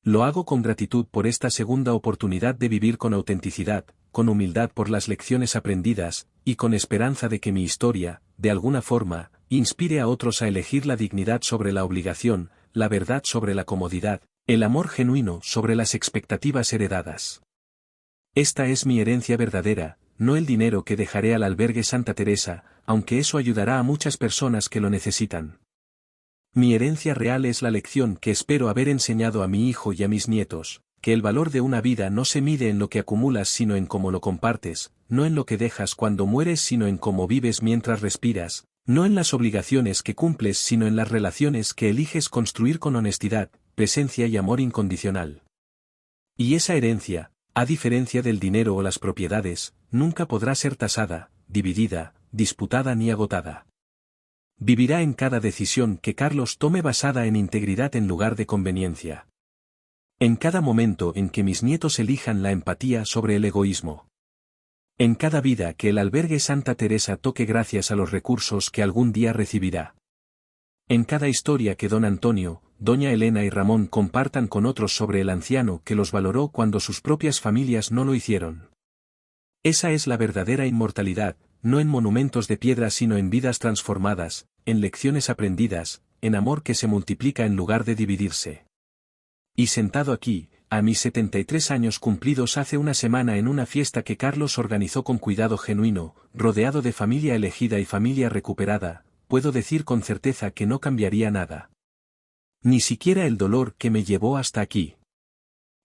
Lo hago con gratitud por esta segunda oportunidad de vivir con autenticidad, con humildad por las lecciones aprendidas, y con esperanza de que mi historia, de alguna forma, inspire a otros a elegir la dignidad sobre la obligación, la verdad sobre la comodidad, el amor genuino sobre las expectativas heredadas. Esta es mi herencia verdadera, no el dinero que dejaré al albergue Santa Teresa, aunque eso ayudará a muchas personas que lo necesitan. Mi herencia real es la lección que espero haber enseñado a mi hijo y a mis nietos, que el valor de una vida no se mide en lo que acumulas sino en cómo lo compartes, no en lo que dejas cuando mueres sino en cómo vives mientras respiras, no en las obligaciones que cumples sino en las relaciones que eliges construir con honestidad, presencia y amor incondicional. Y esa herencia, a diferencia del dinero o las propiedades, nunca podrá ser tasada, dividida, disputada ni agotada. Vivirá en cada decisión que Carlos tome basada en integridad en lugar de conveniencia. En cada momento en que mis nietos elijan la empatía sobre el egoísmo. En cada vida que el albergue Santa Teresa toque gracias a los recursos que algún día recibirá. En cada historia que don Antonio, doña Elena y Ramón compartan con otros sobre el anciano que los valoró cuando sus propias familias no lo hicieron. Esa es la verdadera inmortalidad, no en monumentos de piedra sino en vidas transformadas, en lecciones aprendidas, en amor que se multiplica en lugar de dividirse. Y sentado aquí, a mis 73 años cumplidos hace una semana en una fiesta que Carlos organizó con cuidado genuino, rodeado de familia elegida y familia recuperada, puedo decir con certeza que no cambiaría nada. Ni siquiera el dolor que me llevó hasta aquí.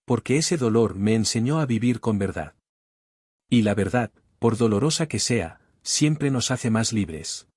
Porque ese dolor me enseñó a vivir con verdad. Y la verdad, por dolorosa que sea, siempre nos hace más libres.